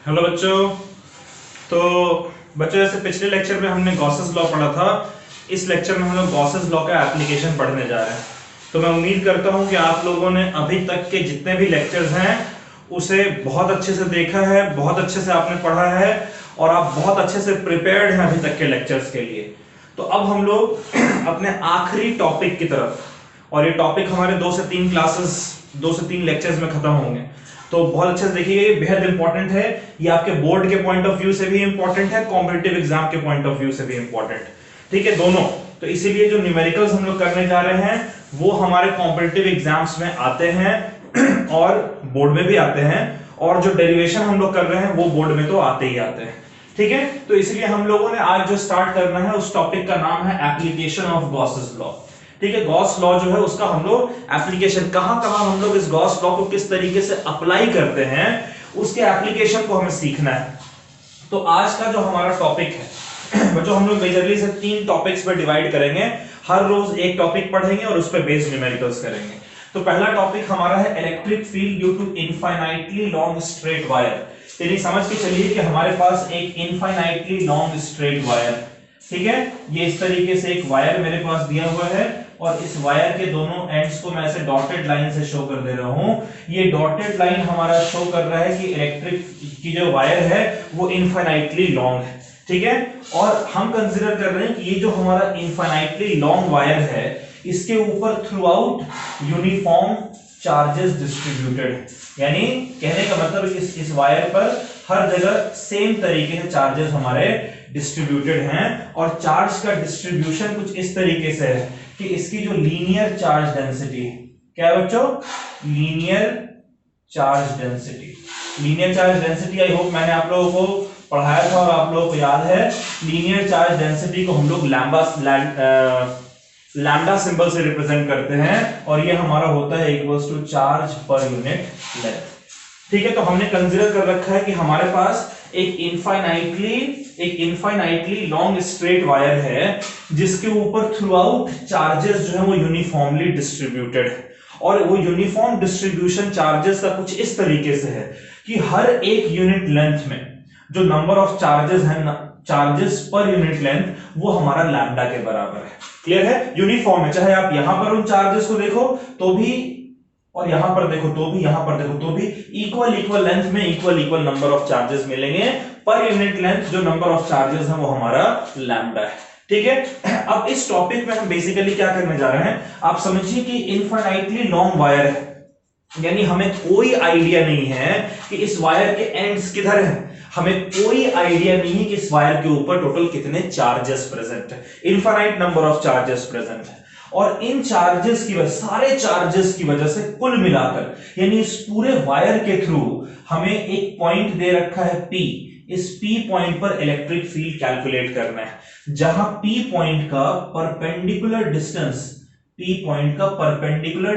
Hello बच्चों। तो बच्चों, जैसे पिछले लेक्चर में हमने गॉसेस लॉ पढ़ा था, इस लेक्चर में हम लोग गॉसेस लॉ का एप्लीकेशन पढ़ने जा रहे हैं। तो मैं उम्मीद करता हूं कि आप लोगों ने अभी तक के जितने भी लेक्चर्स हैं उसे बहुत अच्छे से देखा है, बहुत अच्छे से आपने पढ़ा है और आप बहुत अच्छे से प्रिपेयर्ड हैं अभी तक के लेक्चर्स के लिए। तो अब हम लोग अपने आखिरी टॉपिक की तरफ, और ये टॉपिक हमारे 2 से 3 लेक्चर्स में खत्म होंगे। तो बहुत अच्छे से देखिए, ये बेहद इंपॉर्टेंट है। ये आपके बोर्ड के पॉइंट ऑफ व्यू से भी इंपॉर्टेंट है, कॉम्पिटिटिव एग्जाम के पॉइंट ऑफ व्यू से भी इंपॉर्टेंट। ठीक है, दोनों। तो इसीलिए जो न्यूमेरिकल्स हम लोग करने जा रहे हैं वो हमारे कॉम्पिटिटिव एग्जाम्स में आते हैं और बोर्ड में भी आते हैं, और जो डेरिवेशन हम लोग कर रहे हैं वो बोर्ड में तो आते ही आते हैं। ठीक है, तो इसलिए हम लोगों ने आज जो स्टार्ट करना है उस टॉपिक का नाम है एप्लीकेशन ऑफ गॉसेस लॉ। ठीक है, गॉस लॉ जो है उसका हम लोग एप्लीकेशन, कहां हम लोग इस गॉस लॉ को किस तरीके से अप्लाई करते हैं उसके एप्लीकेशन को हमें सीखना है। तो आज का जो हमारा टॉपिक है बच्चों, हम लोग मेजरली से 3 टॉपिक्स में डिवाइड करेंगे। हर रोज एक टॉपिक पढ़ेंगे और उस पर बेस्ड न्यूमेरिकल्स करेंगे। तो पहला टॉपिक हमारा है electric field due to infinitely long straight wire. यानी समझ के चलिए कि हमारे पास एक इनफाइनाइटली लॉन्ग स्ट्रेट वायर, ठीक है, ये इस तरीके से एक वायर मेरे पास दिया हुआ है और इस वायर के दोनों एंड्स को मैं ऐसे डॉटेड लाइन से शो कर दे रहा हूं। ये डॉटेड लाइन हमारा शो कर रहा है कि इलेक्ट्रिक की जो वायर है वो इनफाइनाइटली लॉन्ग है। ठीक है, और हम कंसीडर कर रहे हैं कि ये जो हमारा इनफाइनाइटली लॉन्ग वायर है इसके ऊपर through out uniform charges distributed है। यानी कहने का मतलब इस वायर पर हर जगह सेम तरीके से चार्जेस हमारे डिस्ट्रीब्यूटेड हैं, और चार्ज का डिस्ट्रीब्यूशन कुछ इस तरीके से है कि इसकी जो लीनियर चार्ज डेंसिटी, क्या है बच्चों? Linear charge density. Linear charge density I hope मैंने आप लोगों को पढ़ाया था और आप लोगों को याद है। लीनियर चार्ज डेंसिटी को हम लोग लैम्डा सिंबल से रिप्रेजेंट करते हैं और ये हमारा होता है equals to charge per unit length. ठीक है, तो हमने कंसीडर कर रखा है कि हमारे पास एक इनफाइनाइटली लॉन्ग स्ट्रेट वायर है जिसके ऊपर थ्रू आउट चार्जेस जो है वो यूनिफॉर्मली डिस्ट्रीब्यूटेड है, और वो यूनिफॉर्म डिस्ट्रीब्यूशन चार्जेस का कुछ इस तरीके से है कि हर एक यूनिट लेंथ में जो नंबर ऑफ चार्जेस है, चार्जेस पर यूनिट लेंथ, वो हमारा लैम्डा के बराबर है। क्लियर है? यूनिफॉर्म है, चाहे आप यहां पर उन चार्जेस को देखो तो भी और यहां पर देखो तो भी, यहां पर देखो तो भी इक्वल लेंथ में इक्वल नंबर ऑफ चार्जेस मिलेंगे। पर यूनिट लेंथ जो नंबर ऑफ चार्जेस है वो हमारा लैम्डा है। ठीक है, अब इस टॉपिक में हम बेसिकली क्या करने जा रहे हैं, आप समझिए कि इनफाइनाइटली लॉन्ग वायर है, यानी हमें कोई आइडिया नहीं है कि इस वायर के एंड्स किधर हैं। हमें कोई आइडिया नहीं है कि इस वायर के ऊपर टोटल कितने चार्जेस प्रेजेंट है। Infinite number of charges present है, और इन चार्जेस की वजह, सारे चार्जेस की वजह से कुल मिलाकर, यानी इस पूरे वायर के थ्रू हमें एक पॉइंट दे रखा है P। इस P पॉइंट पर इलेक्ट्रिक फील्ड कैलकुलेट करना है, जहां P पॉइंट का परपेंडिकुलर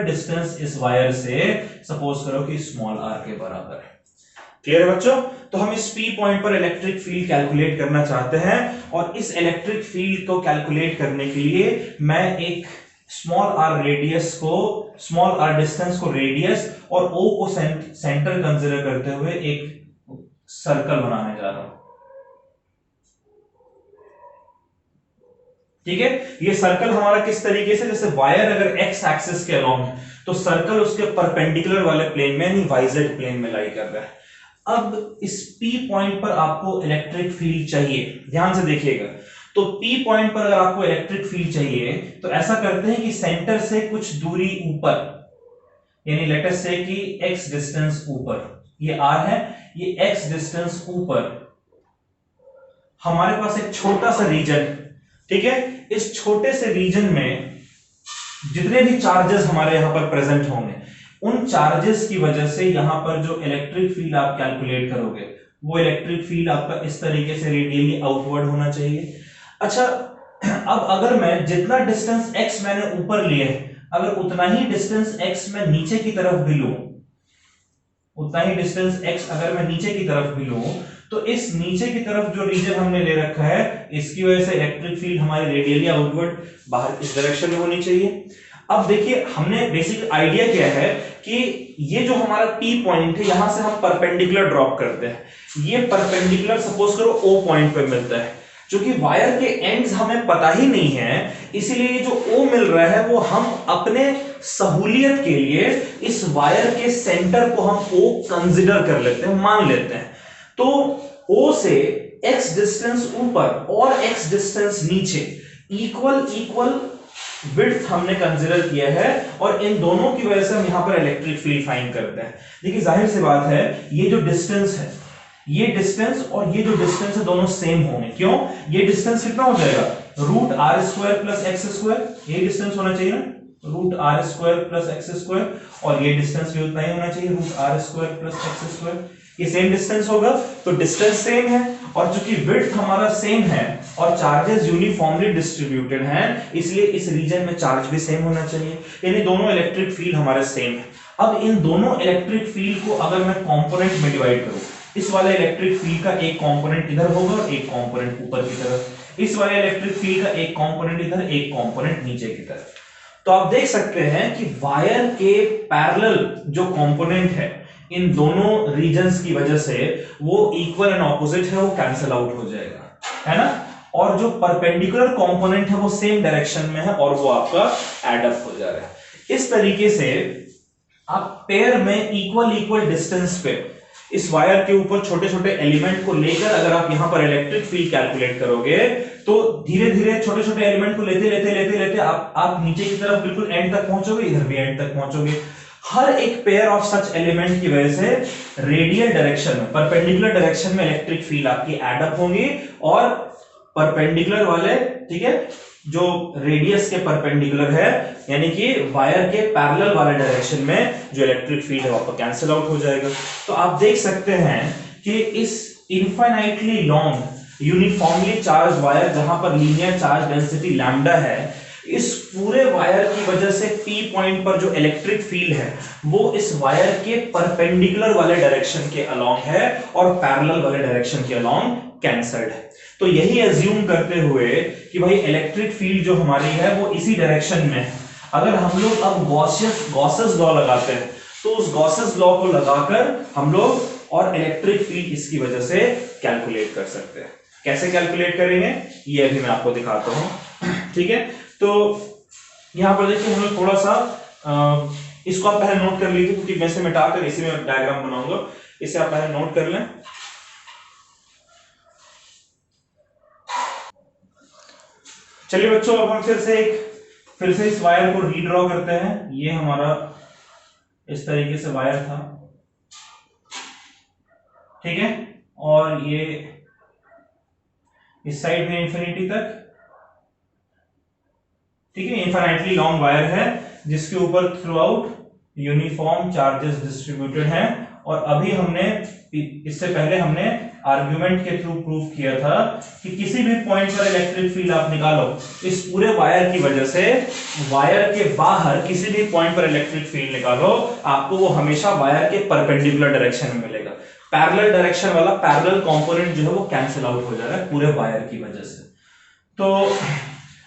डिस्टेंस इस वायर से सपोज करो कि स्मॉल r के बराबर है। क्लियर है बच्चों? तो हम इस P पॉइंट पर इलेक्ट्रिक फील्ड कैलकुलेट करना चाहते हैं, और इस इलेक्ट्रिक फील्ड को कैलकुलेट करने के लिए मैं एक स्मॉल r डिस्टेंस को रेडियस और O को सेंटर कंसीडर करते हुए एक सर्कल बनाने जा रहा हूं। ठीक है, ये सर्कल हमारा किस तरीके से, जैसे वायर अगर x एक्सिस के अलोंग है तो सर्कल उसके परपेंडिकुलर वाले प्लेन में यानी yz प्लेन में लाई कर रहा है। अब इस P पॉइंट पर आपको इलेक्ट्रिक फील्ड चाहिए, ध्यान से देखिएगा। तो P पॉइंट पर अगर आपको इलेक्ट्रिक फील्ड चाहिए तो ऐसा करते हैं कि सेंटर से कुछ दूरी ऊपर, यानी लेट अस से कि x डिस्टेंस ऊपर, ये r है, ये x डिस्टेंस ऊपर हमारे पास एक छोटा सा रीजन, ठीक है, इस छोटे से रीजन में जितने भी चार्जेस हमारे यहां पर प्रेजेंट होंगे उन चार्जेस की वजह से यहां पर जो इलेक्ट्रिक फील्ड आप कैलकुलेट करोगे वो इलेक्ट्रिक फील्ड आपका इस तरीके से रेडियली आउटवर्ड होना चाहिए। अच्छा, अब अगर मैं जितना डिस्टेंस x मैंने ऊपर लिया है, अगर उतना ही डिस्टेंस x मैं नीचे की तरफ भी लूं, उतना ही डिस्टेंस x अगर मैं नीचे की तरफ भी लूं, तो इस नीचे की तरफ जो रीजन हमने ले रखा है इसकी वजह से इलेक्ट्रिक फील्ड हमारी रेडियली आउटवर्ड बाहर इस डायरेक्शन में होनी चाहिए। अब देखिए, हमने बेसिक आइडिया क्या है कि ये जो हमारा P पॉइंट है यहां से हम परपेंडिकुलर ड्रॉप करते हैं, ये परपेंडिकुलर सपोज करो O पॉइंट पे मिलता है, क्योंकि वायर के एंड्स हमें पता ही नहीं है, इसीलिए ये जो O मिल रहा है वो हम अपने सहूलियत के लिए इस वायर के सेंटर को हम O कंसीडर कर लेते हैं, मान लेते हैं। तो O से x डिस्टेंस ऊपर और x डिस्टेंस नीचे इक्वल विड्थ हमने कंसीडर किया है, और इन दोनों की वजह से हम यहां पर इलेक्ट्रिक फील्ड फाइंड करते हैं। देखिए जाहिर सी बात है, ये जो डिस्टेंस है, ये डिस्टेंस और ये जो डिस्टेंस है दोनों सेम होंगे। क्यों? ये डिस्टेंस कितना हो जाएगा, root R square plus X square, ये डिस्टेंस होना चाहिए ना, root R square plus X square, और ये डिस्टेंस भी उतना ही होना चाहिए, root R square plus X square. ये सेम डिस्टेंस होगा, तो डिस्टेंस सेम है, और चूंकि विड्थ हमारा सेम है और चार्जेस यूनिफॉर्मली डिस्ट्रीब्यूटेड हैं, इसलिए इस रीजन में चार्ज भी सेम होना चाहिए, यानी दोनों इलेक्ट्रिक फील्ड हमारे सेम है। अब इन दोनों इलेक्ट्रिक फील्ड को अगर मैं कंपोनेंट में डिवाइड करूं, इस वाले इलेक्ट्रिक फील्ड का एक कंपोनेंट इधर होगा और एक कंपोनेंट ऊपर की तरफ, इस वाले इलेक्ट्रिक फील्ड का एक कंपोनेंट इधर, एक कंपोनेंट नीचे की तरफ। तो आप देख सकते हैं कि वायर के पैरेलल जो कंपोनेंट है इन दोनों रीजन्स की वजह से वो इक्वल एंड ऑपोजिट है, वो कैंसिल आउट हो जाएगा, है ना। और जो परपेंडिकुलर कंपोनेंट है वो सेम डायरेक्शन में है और वो आपका एड अप हो जा रहा है। इस तरीके से आप पेयर में इक्वल डिस्टेंस पे इस वायर के ऊपर छोटे छोटे एलिमेंट को लेकर अगर आप यहां पर इलेक्ट्रिक फील्ड कैलकुलेट करोगे, तो धीरे धीरे छोटे छोटे एलिमेंट को लेते आप नीचे की तरफ बिल्कुल एंड तक पहुंचोगे, इधर भी एंड तक पहुंचोगे। हर एक पेयर ऑफ सच एलिमेंट की वजह से रेडियल डायरेक्शन में, परपेंडिकुलर डायरेक्शन में इलेक्ट्रिक फील्ड आपकी एड अप होंगी, और परपेंडिकुलर वाले, ठीक है, जो रेडियस के परपेंडिकुलर है, यानी कि वायर के पैरेलल वाले डायरेक्शन में जो इलेक्ट्रिक फील्ड है वो कैंसिल आउट हो जाएगा। तो आप देख सकते हैं कि इस infinitely long uniformly charge wire जहां पर लीनियर चार्ज डेंसिटी लैम्डा है, इस पूरे वायर की वजह से P पॉइंट पर जो इलेक्ट्रिक फील्ड है वो इस वायर के परपेंडिकुलर वाले डायरेक्शन के अलोंग है और पैरेलल वाले डायरेक्शन के अलोंग कैंसल्ड है। तो यही एज्यूम करते हुए कि भाई इलेक्ट्रिक फील्ड जो हमारी है वो इसी डायरेक्शन में है, अगर हम लोग अब गॉसेस लॉ लगाते हैं तो उस गॉसेस लॉ को लगाकर हम लोग और इलेक्ट्रिक फील्ड इसकी वजह से कैलकुलेट कर सकते हैं। कैसे कैलकुलेट करेंगे ये अभी मैं आपको दिखाता हूं, ठीक है। तो यहां पर देखिए हम लोग थोड़ा सा इसको आप पहले नोट कर लीजिए, क्योंकि मैं इसे मिटाकर इसी में डायग्राम बनाऊंगा, इसे आप पहले नोट कर लें। चलिए बच्चों, अब हम फिर से इस वायर को रीड्रॉ करते हैं। ये हमारा इस तरीके से वायर था, ठीक है, और ये इस साइड में इंफिनिटी तक, ठीक है, इनफाइनाइटली लॉन्ग वायर है जिसके ऊपर through out uniform charges distributed हैं। और अभी हमने, इससे पहले हमने आर्गुमेंट के थ्रू प्रूव किया था कि किसी भी पॉइंट पर इलेक्ट्रिक फील्ड आप निकालो, इस पूरे वायर की वजह से वायर के बाहर किसी भी पॉइंट पर इलेक्ट्रिक फील्ड निकालो, आपको वो हमेशा वायर के परपेंडिकुलर डायरेक्शन में मिलेगा। पैरेलल डायरेक्शन वाला पैरेलल कंपोनेंट जो है वो कैंसिल आउट हो जा रहा है पूरे वायर की वजह से। तो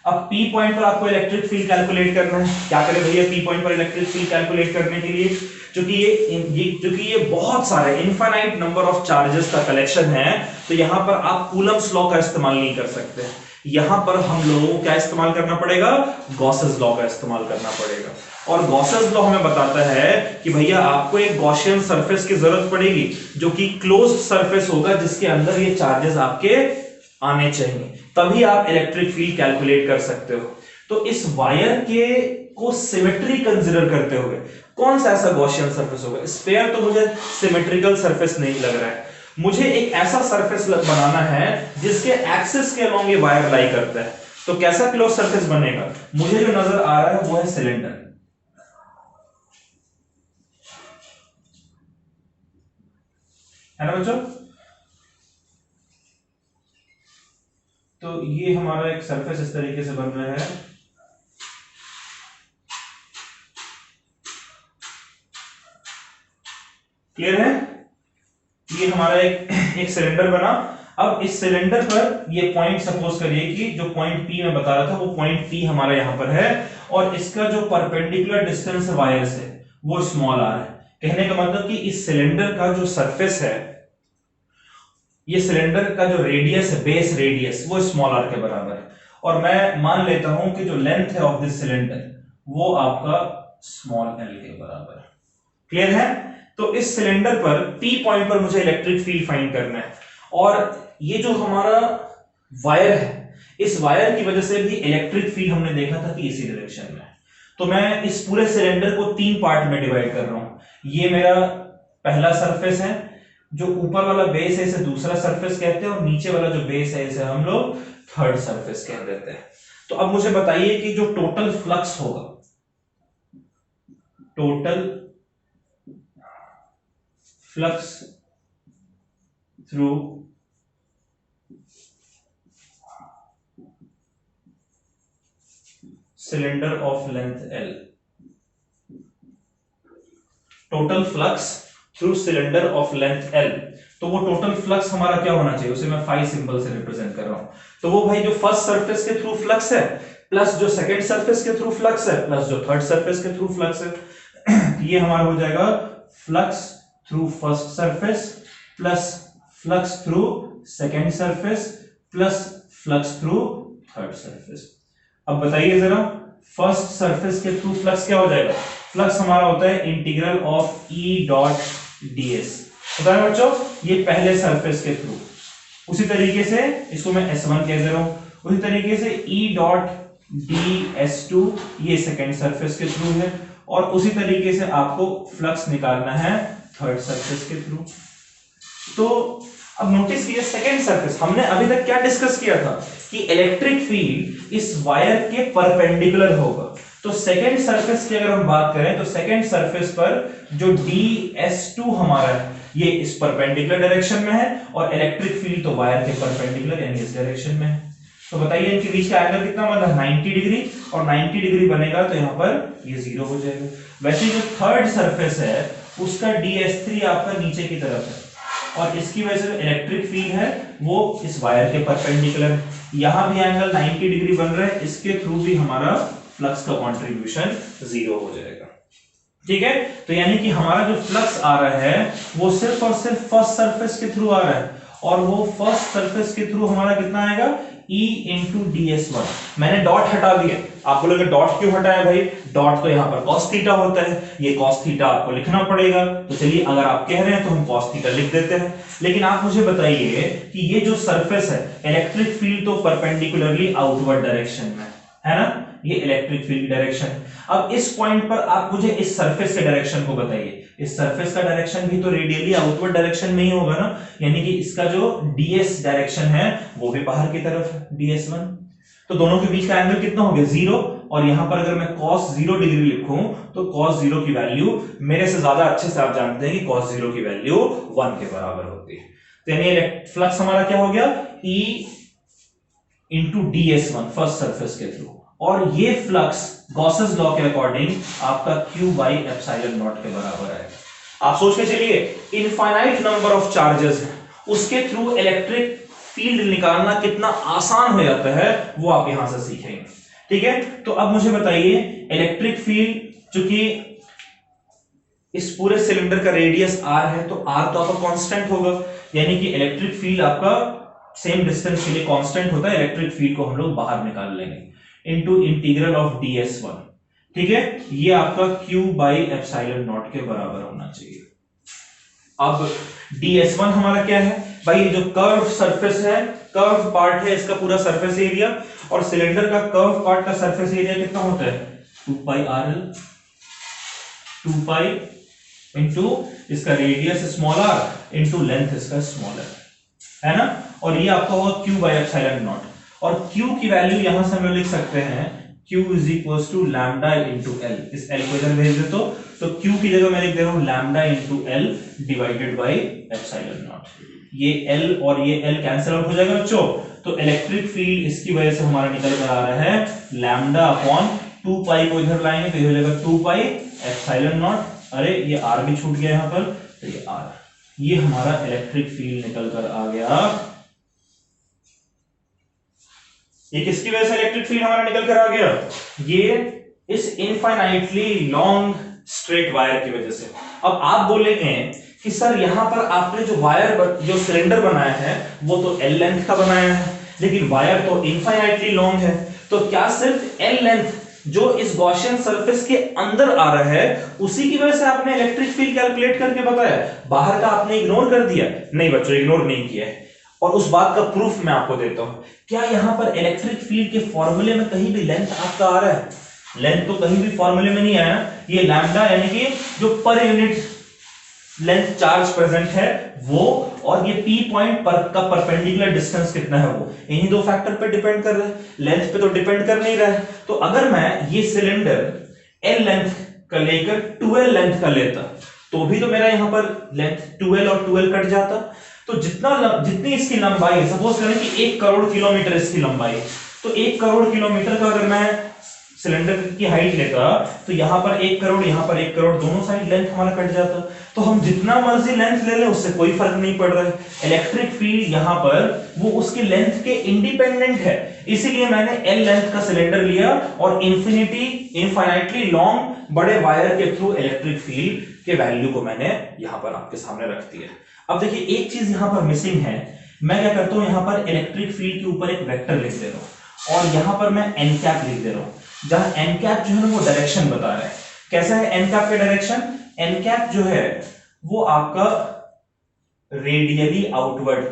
अब P पॉइंट पर आपको इलेक्ट्रिक फील्ड कैलकुलेट करना है। क्या करें भैया P पॉइंट पर इलेक्ट्रिक फील्ड कैलकुलेट करने के लिए, क्योंकि ये बहुत सारे इनफाइनाइट नंबर ऑफ चार्जेस का कलेक्शन है, तो यहां पर आप कूलम्स लॉ का इस्तेमाल नहीं कर सकते। यहां पर हम लोगों को क्या इस्तेमाल करना पड़ेगा, गॉसेस लॉ का इस्तेमाल करना पड़ेगा। और गॉसेस लॉ हमें बताता है कि भैया आपको एक गॉसियन सरफेस की जरूरत पड़ेगी जो कि क्लोज्ड सरफेस होगा, जिसके अंदर ये चार्जेस आपके आने चाहिए, तभी आप इलेक्ट्रिक फील्ड कैलकुलेट कर सकते हो। तो इस वायर के को सिमेट्री कंसीडर करते हुए कौन सा ऐसा गॉसियन सरफेस होगा, स्फीयर तो मुझे सिमेट्रिकल सरफेस नहीं लग रहा है, मुझे एक ऐसा सरफेस बनाना है जिसके एक्सिस के अलोंग ये वायर लाई करता है। तो कैसा क्लोज सरफेस बनेगा, मुझे जो नजर आ रहा है वो है सिलेंडर, है ना बच्चों। तो ये हमारा एक सरफेस इस तरीके से बन रहा है, क्लियर है। ये हमारा एक सिलेंडर बना। अब इस सिलेंडर पर ये पॉइंट सपोज करिए कि जो पॉइंट P में बता रहा था वो पॉइंट P हमारा यहां पर है, और इसका जो परपेंडिकुलर डिस्टेंस है वायर से वो स्मॉल r है, कहने का मतलब कि इस सिलेंडर का जो सरफेस है, ये सिलेंडर का जो रेडियस है, बेस रेडियस, वो स्मॉल आर के बराबर है, और मैं मान लेता हूं कि जो लेंथ है ऑफ दिस सिलेंडर वो आपका स्मॉल एल के बराबर है। क्लियर है? तो इस सिलेंडर पर P पॉइंट पर मुझे इलेक्ट्रिक फील्ड फाइंड करना है, और ये जो हमारा वायर है, इस वायर की वजह से भी इलेक्ट्रिक फील्ड हमने देखा था कि इसी डायरेक्शन में है। तो मैं इस पूरे सिलेंडर को 3 पार्ट में डिवाइड कर रहा हूं। ये मेरा पहला सरफेस है, जो ऊपर वाला बेस है इसे दूसरा सरफेस कहते हैं, और नीचे वाला जो बेस है इसे हम लोग थर्ड सरफेस कह देते हैं। तो अब मुझे बताइए कि जो टोटल फ्लक्स होगा, total flux through cylinder of length L, total flux through cylinder of length L, तो वो टोटल फ्लक्स हमारा क्या होना चाहिए, उसे मैं फाई सिंबल से रिप्रेजेंट कर रहा हूं। तो वो भाई जो फर्स्ट सरफेस के थ्रू फ्लक्स है, प्लस जो सेकंड सरफेस के थ्रू फ्लक्स है, प्लस जो थर्ड सरफेस के थ्रू फ्लक्स है, ये हमारा हो जाएगा flux through first surface plus flux through second surface plus flux through third surface. अब बताइए जरा, फर्स्ट सरफेस के थ्रू फ्लक्स क्या हो जाएगा? फ्लक्स हमारा होता है integral of E dot ds, पता है बच्चों, ये पहले सरफेस के थ्रू। उसी तरीके से इसको मैं S1 कह दे रहा हूं, उसी तरीके से E डॉट ds2 ये सेकंड सरफेस के थ्रू है, और उसी तरीके से आपको फ्लक्स निकालना है थर्ड सरफेस के थ्रू। तो अब नोटिस कीजिए, सेकंड सरफेस हमने अभी तक क्या डिस्कस किया था कि इलेक्ट्रिक फील्ड इस वायर के परपेंडिकुलर होगा। तो सेकंड सरफेस की अगर हम बात करें तो सेकंड सरफेस पर जो ds2 हमारा है ये इस परपेंडिकुलर डायरेक्शन में है, और इलेक्ट्रिक फील्ड तो वायर के परपेंडिकुलर यानी इस डायरेक्शन में है। तो बताइए इनके बीच का एंगल कितना बना? 90 डिग्री, और 90 डिग्री बनेगा तो यहाँ पर ये 0 हो जाएगा। वैसे जो थर्ड सरफेस है उसका ds3 आपका नीचे की तरफ है, और इसकी वजह से इलेक्ट्रिक फील्ड है वो इस वायर के परपेंडिकुलर। यहां भी एंगल 90 डिग्री बन रहा है, इसके थ्रू भी हमारा फ्लक्स का कंट्रीब्यूशन 0 हो जाएगा। ठीक है, तो यानी कि हमारा जो फ्लक्स आ रहा है वो सिर्फ और सिर्फ फर्स्ट सरफेस के थ्रू आ रहा है, और वो फर्स्ट सरफेस के थ्रू हमारा कितना आएगा? E into ds1। मैंने डॉट हटा दिया। आप बोलोगे डॉट क्यों हटाया भाई? डॉट तो यहाँ पर cos थीटा होता है, ये cos थीटा आपको लिखना पड़ेगा, तो चलिए अगर आप कह रहे हैं तो हम cos थीटा लिख देते हैं। लेकिन आप मुझे बताइए कि ये जो सरफेस है, इलेक्ट्रिक फील्ड तो परपेंडिकुलरली आउटवर्ड डायरेक्शन में है ना, ये इलेक्ट्रिक फील्ड डायरेक्शन। अब इस पॉइंट पर आप मुझे इस सरफेस के डायरेक्शन को बताइए। इस सरफेस का डायरेक्शन भी तो रेडियली आउटवर्ड डायरेक्शन में ही होगा ना, यानी कि इसका जो ds डायरेक्शन है वो भी बाहर की तरफ है, ds1। तो दोनों के बीच का एंगल कितना हो गया? 0। और यहां पर अगर मैं cos 0 डिग्री लिखूं तो cos 0 की वैल्यू मेरे से ज्यादा अच्छे से आप जानते हैं कि cos 0 की वैल्यू 1 के बराबर होती है। तो यानी फ्लक्स हमारा क्या हो गया? E into ds1 first surface के थ्रू, और ये फ्लक्स गॉसेस लॉ के अकॉर्डिंग आपका Q बाई एप्सिलॉन नॉट के बराबर आएगा। आप सोच के चलिए, इनफाइनाइट नंबर ऑफ चार्जेस है, उसके थ्रू इलेक्ट्रिक फील्ड निकालना कितना आसान हो जाता है वो आप यहां से सीखेंगे। ठीक है, तो अब मुझे बताइए, इलेक्ट्रिक फील्ड चूंकि इस पूरे सिलेंडर का रेडियस r है, तो r तो आपका कांस्टेंट होगा, यानी कि इलेक्ट्रिक फील्ड आपका सेम डिस्टेंस के लिए कांस्टेंट होता है। इलेक्ट्रिक फील्ड को हम लोग बाहर निकाल लेंगे इनटू इंटीग्रल ऑफ ds1। ठीक है, ये आपका Q बाई एप्सिलॉन नॉट के बराबर होना चाहिए। अब ds1 हमारा क्या है भाई? जो कर्व सरफेस है, कर्व पार्ट है इसका पूरा सरफेस एरिया, और सिलेंडर का कर्व पार्ट का सरफेस एरिया कितना होता है? 2 पाई RL, 2 पाई इंटू इसका radius small r into length इसका स्मॉल है ना, और ये आपका होगा Q बाई एप्सिलॉन नॉट। और Q की वैल्यू यहां से हम लोग लिख सकते हैं Q is equal to lambda into L. इस L को इधर भेज दे तो Q की जगह मैं लिख दे रहा हूं lambda into L divided by epsilon not. ये L और ये L कैंसिल आउट हो जाएगा बच्चों, तो इलेक्ट्रिक फील्ड इसकी वजह से हमारा निकल कर आ रहा है लैम्डा अपॉन 2 पाई को इधर लाएंगे तो ये हो जाएगा 2 पाई एप्सिलॉन नॉट। अरे ये R भी छूट गया यहां पर, तो ये R, ये हमारा इलेक्ट्रिक फील्ड निकल कर आ गया। ये किसकी वजह से इलेक्ट्रिक फील्ड हमारा निकल कर आ गया? ये इस इनफाइनाइटली लॉन्ग स्ट्रेट वायर की वजह से। अब आप बोलेंगे कि सर यहां पर आपने जो वायर जो सिलेंडर बनाया है वो तो एल लेंथ का बनाया है, लेकिन वायर तो इनफाइनाइटली लॉन्ग है, तो क्या सिर्फ एल लेंथ जो इस गॉसियन सरफेस के अंदर आ रहा है उसी की वजह से आपने इलेक्ट्रिक फील्ड कैलकुलेट करके बताया, बाहर का आपने इग्नोर कर दिया? नहीं बच्चों, इग्नोर नहीं किया है, और उस बात का प्रूफ मैं आपको देता हूं। क्या यहां पर इलेक्ट्रिक फील्ड के फॉर्मूले में कहीं भी लेंथ आपका आ रहा है? लेंथ तो कहीं भी फॉर्मूले में नहीं आया। ये लैम्डा यानी कि जो पर यूनिट लेंथ चार्ज प्रेजेंट है वो, और ये पी पॉइंट पर का परपेंडिकुलर डिस्टेंस कितना है वो, इन्हीं दो फैक्टर पे डिपेंड कर रहा है, लेंथ पे तो डिपेंड कर नहीं रहा है। तो अगर मैं ये सिलेंडर एल लेंथ का लेकर 12 लेंथ का लेता तो भी तो मेरा यहां पर लेंथ 12 और 12 कट जाता। तो जितनी इसकी लंबाई है, सपोज करें कि 1 करोड़ किलोमीटर इसकी लंबाई, तो 1 करोड़ किलोमीटर का अगर मैं सिलेंडर की हाइट लेता तो यहां पर 1 करोड़, यहां पर 1 करोड़, दोनों साइड लेंथ हमारा कट जाता। तो हम जितना मर्जी लेंथ ले लें उससे कोई फर्क नहीं पड़ रहा है, इलेक्ट्रिक फील्ड यहां पर वो उसकी लेंथ के इंडिपेंडेंट है। इसीलिए मैंने एल लेंथ का सिलेंडर लिया और इनफाइनाइटली लॉन्ग बड़े वायर के थ्रू इलेक्ट्रिक फील्ड के वैल्यू को मैंने यहां पर आपके सामने रख दिया। अब देखिए एक चीज यहां पर मिसिंग है, मैं क्या करता हूं यहां पर इलेक्ट्रिक फील्ड के ऊपर एक वेक्टर लिख दे रहा हूं और यहां पर मैं एन कैप लिख दे रहा हूं, जहां एन कैप जो है वो डायरेक्शन बता रहा है। कैसा है एन कैप का डायरेक्शन? एन कैप जो है वो आपका रेडियली आउटवर्ड,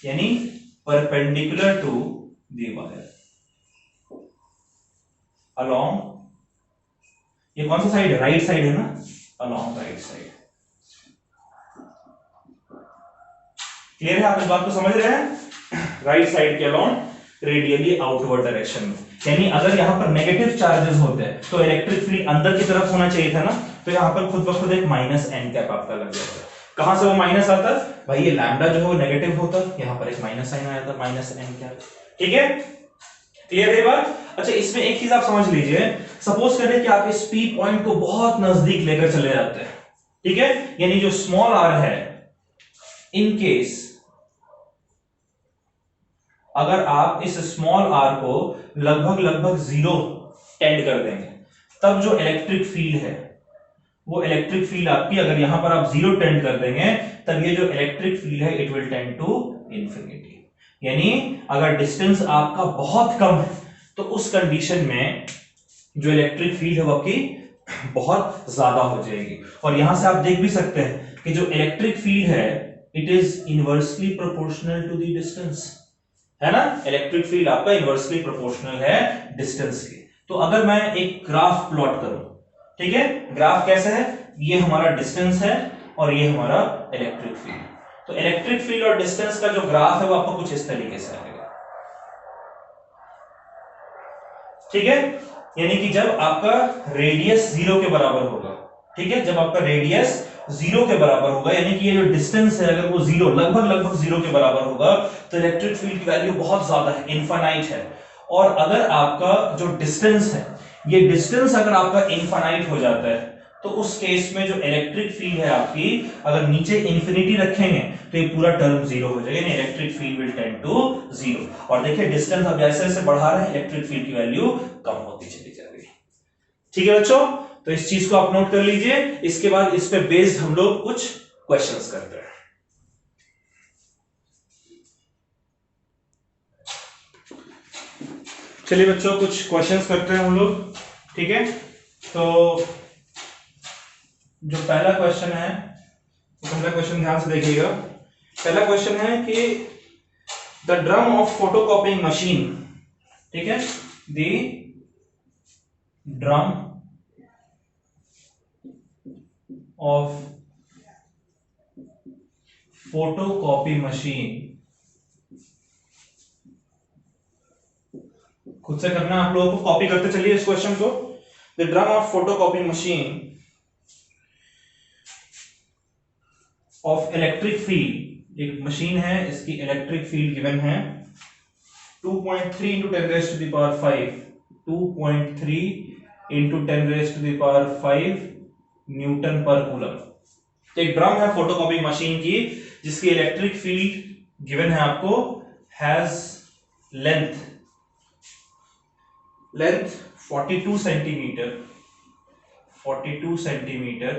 यानी perpendicular to the wire along, ये कौन सा साइड है? राइट साइड है ना, अलोंग राइट साइड। क्लियर है? आप इस बात को समझ रहे हैं? राइट साइड के अलोंग रेडियली आउटवर्ड डायरेक्शन में, यानी अगर यहां पर नेगेटिव चार्जेस होते हैं तो इलेक्ट्रिक फील्ड अंदर की तरफ होना चाहिए था ना, तो यहां पर खुद ब खुद एक माइनस एन कैप आपका लग जाता है। कहां से वो माइनस आता? भाई ये लैम्डा जो है वो नेगेटिव होता, यहां पर एक माइनस साइन आया था, माइनस एन कैप। ठीक है, क्लियर है बात? अच्छा, इसमें एक चीज आप समझ लीजिए, सपोज करें कि आप इस पी पॉइंट को बहुत नजदीक लेकर चले जाते हैं, ठीक है, यानी जो स्मॉल आर है, इन केस अगर आप इस स्मॉल आर को लगभग जीरो टेंड कर देंगे, तब जो इलेक्ट्रिक फील्ड है वो इलेक्ट्रिक फील्ड आपकी, अगर यहां पर आप जीरो टेंड कर देंगे तब ये जो इलेक्ट्रिक फील्ड है it will tend to infinity. यानी अगर डिस्टेंस आपका बहुत कम है तो उस कंडीशन में जो इलेक्ट्रिक फील्ड है वो आपकी बहुत ज्यादा हो जाएगी। और यहां से आप देख भी सकते हैं कि जो इलेक्ट्रिक फील्ड है it is inversely proportional to the distance, है ना, इलेक्ट्रिक फील्ड आपका इनवर्सली प्रोपोर्शनल है डिस्टेंस के। तो अगर मैं एक ग्राफ प्लॉट करूं, ठीक है, ग्राफ कैसा है, ये हमारा डिस्टेंस है और ये हमारा इलेक्ट्रिक फील्ड, तो इलेक्ट्रिक फील्ड और डिस्टेंस का जो ग्राफ है वो आपको कुछ इस तरीके से आएगा। ठीक है, यानी कि जब आपका रेडियस 0 के बराबर होगा, ठीक है, जब आपका रेडियस 0 के बराबर होगा, यानी कि ये जो डिस्टेंस है अगर वो 0 लगभग 0 के बराबर होगा तो इलेक्ट्रिक फील्ड की वैल्यू बहुत ज्यादा है, इनफाइनाइट है। और अगर आपका जो डिस्टेंस है, ये डिस्टेंस अगर आपका इनफाइनाइट हो जाता है तो उस केस में जो इलेक्ट्रिक फील्ड है आपकी, अगर नीचे इंफिनिटी रखेंगे तो ये पूरा टर्म 0 हो जाएगा, यानी electric field will tend to 0। और देखिए डिस्टेंस अब जैसे जैसे बढ़ा रहे हैं इलेक्ट्रिक फील्ड की वैल्यू कम होती चली जा रही है। ठीक है बच्चों, तो इस चीज को आप नोट कर लीजिए। इसके बाद इस पे बेस्ड हम लोग कुछ क्वेश्चंस करते हैं। चलिए बच्चों कुछ क्वेश्चंस करते हैं हम लोग, ठीक है। तो जो पहला क्वेश्चन है, तो पहला क्वेश्चन ध्यान से देखिएगा। पहला क्वेश्चन है कि the drum of photocopying machine, ठीक है, the drum of photocopy machine, खुद से करना आप लोगों को, कॉपी करते चलिए इस क्वेश्चन को। The drum of photocopy machine of electric field, एक मशीन है, इसकी इलेक्ट्रिक फील्ड गिवन है 2.3 into 10 raised to the power 5, 2.3 into 10 raised to the power 5 Newton पर कूलम। तो एक ड्रम है फोटोकॉपी मशीन की जिसकी इलेक्ट्रिक फील्ड गिवन है आपको, has length length 42 centimetre, 42 centimetre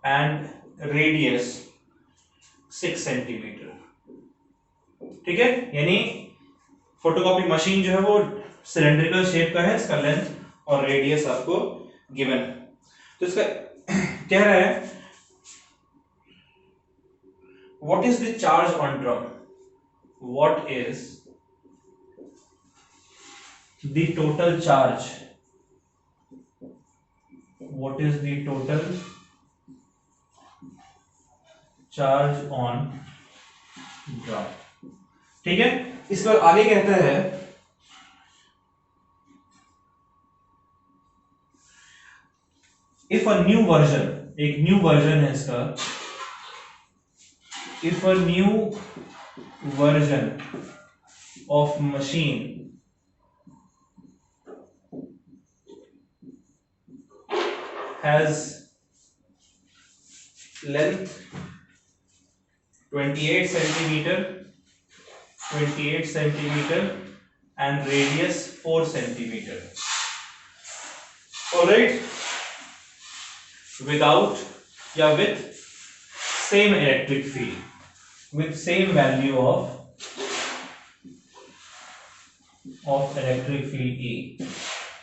and radius 6 centimetre. ठीक है, यानी फोटोकॉपी मशीन जो है वो सिलेंड्रिकल शेप का है, इसका लेंथ और रेडियस आपको गिवन है। तो इसका कह रहा है what is the charge on drum, what is the total charge, what is the total charge on drum। ठीक है, इस बार आगे कहता है if a new version, एक न्यू वर्जन है इसका, if a new version of machine has length 28 centimeter, 28 centimeter and radius 4 centimeter, all right, without या with same electric field, with same value of electric field E,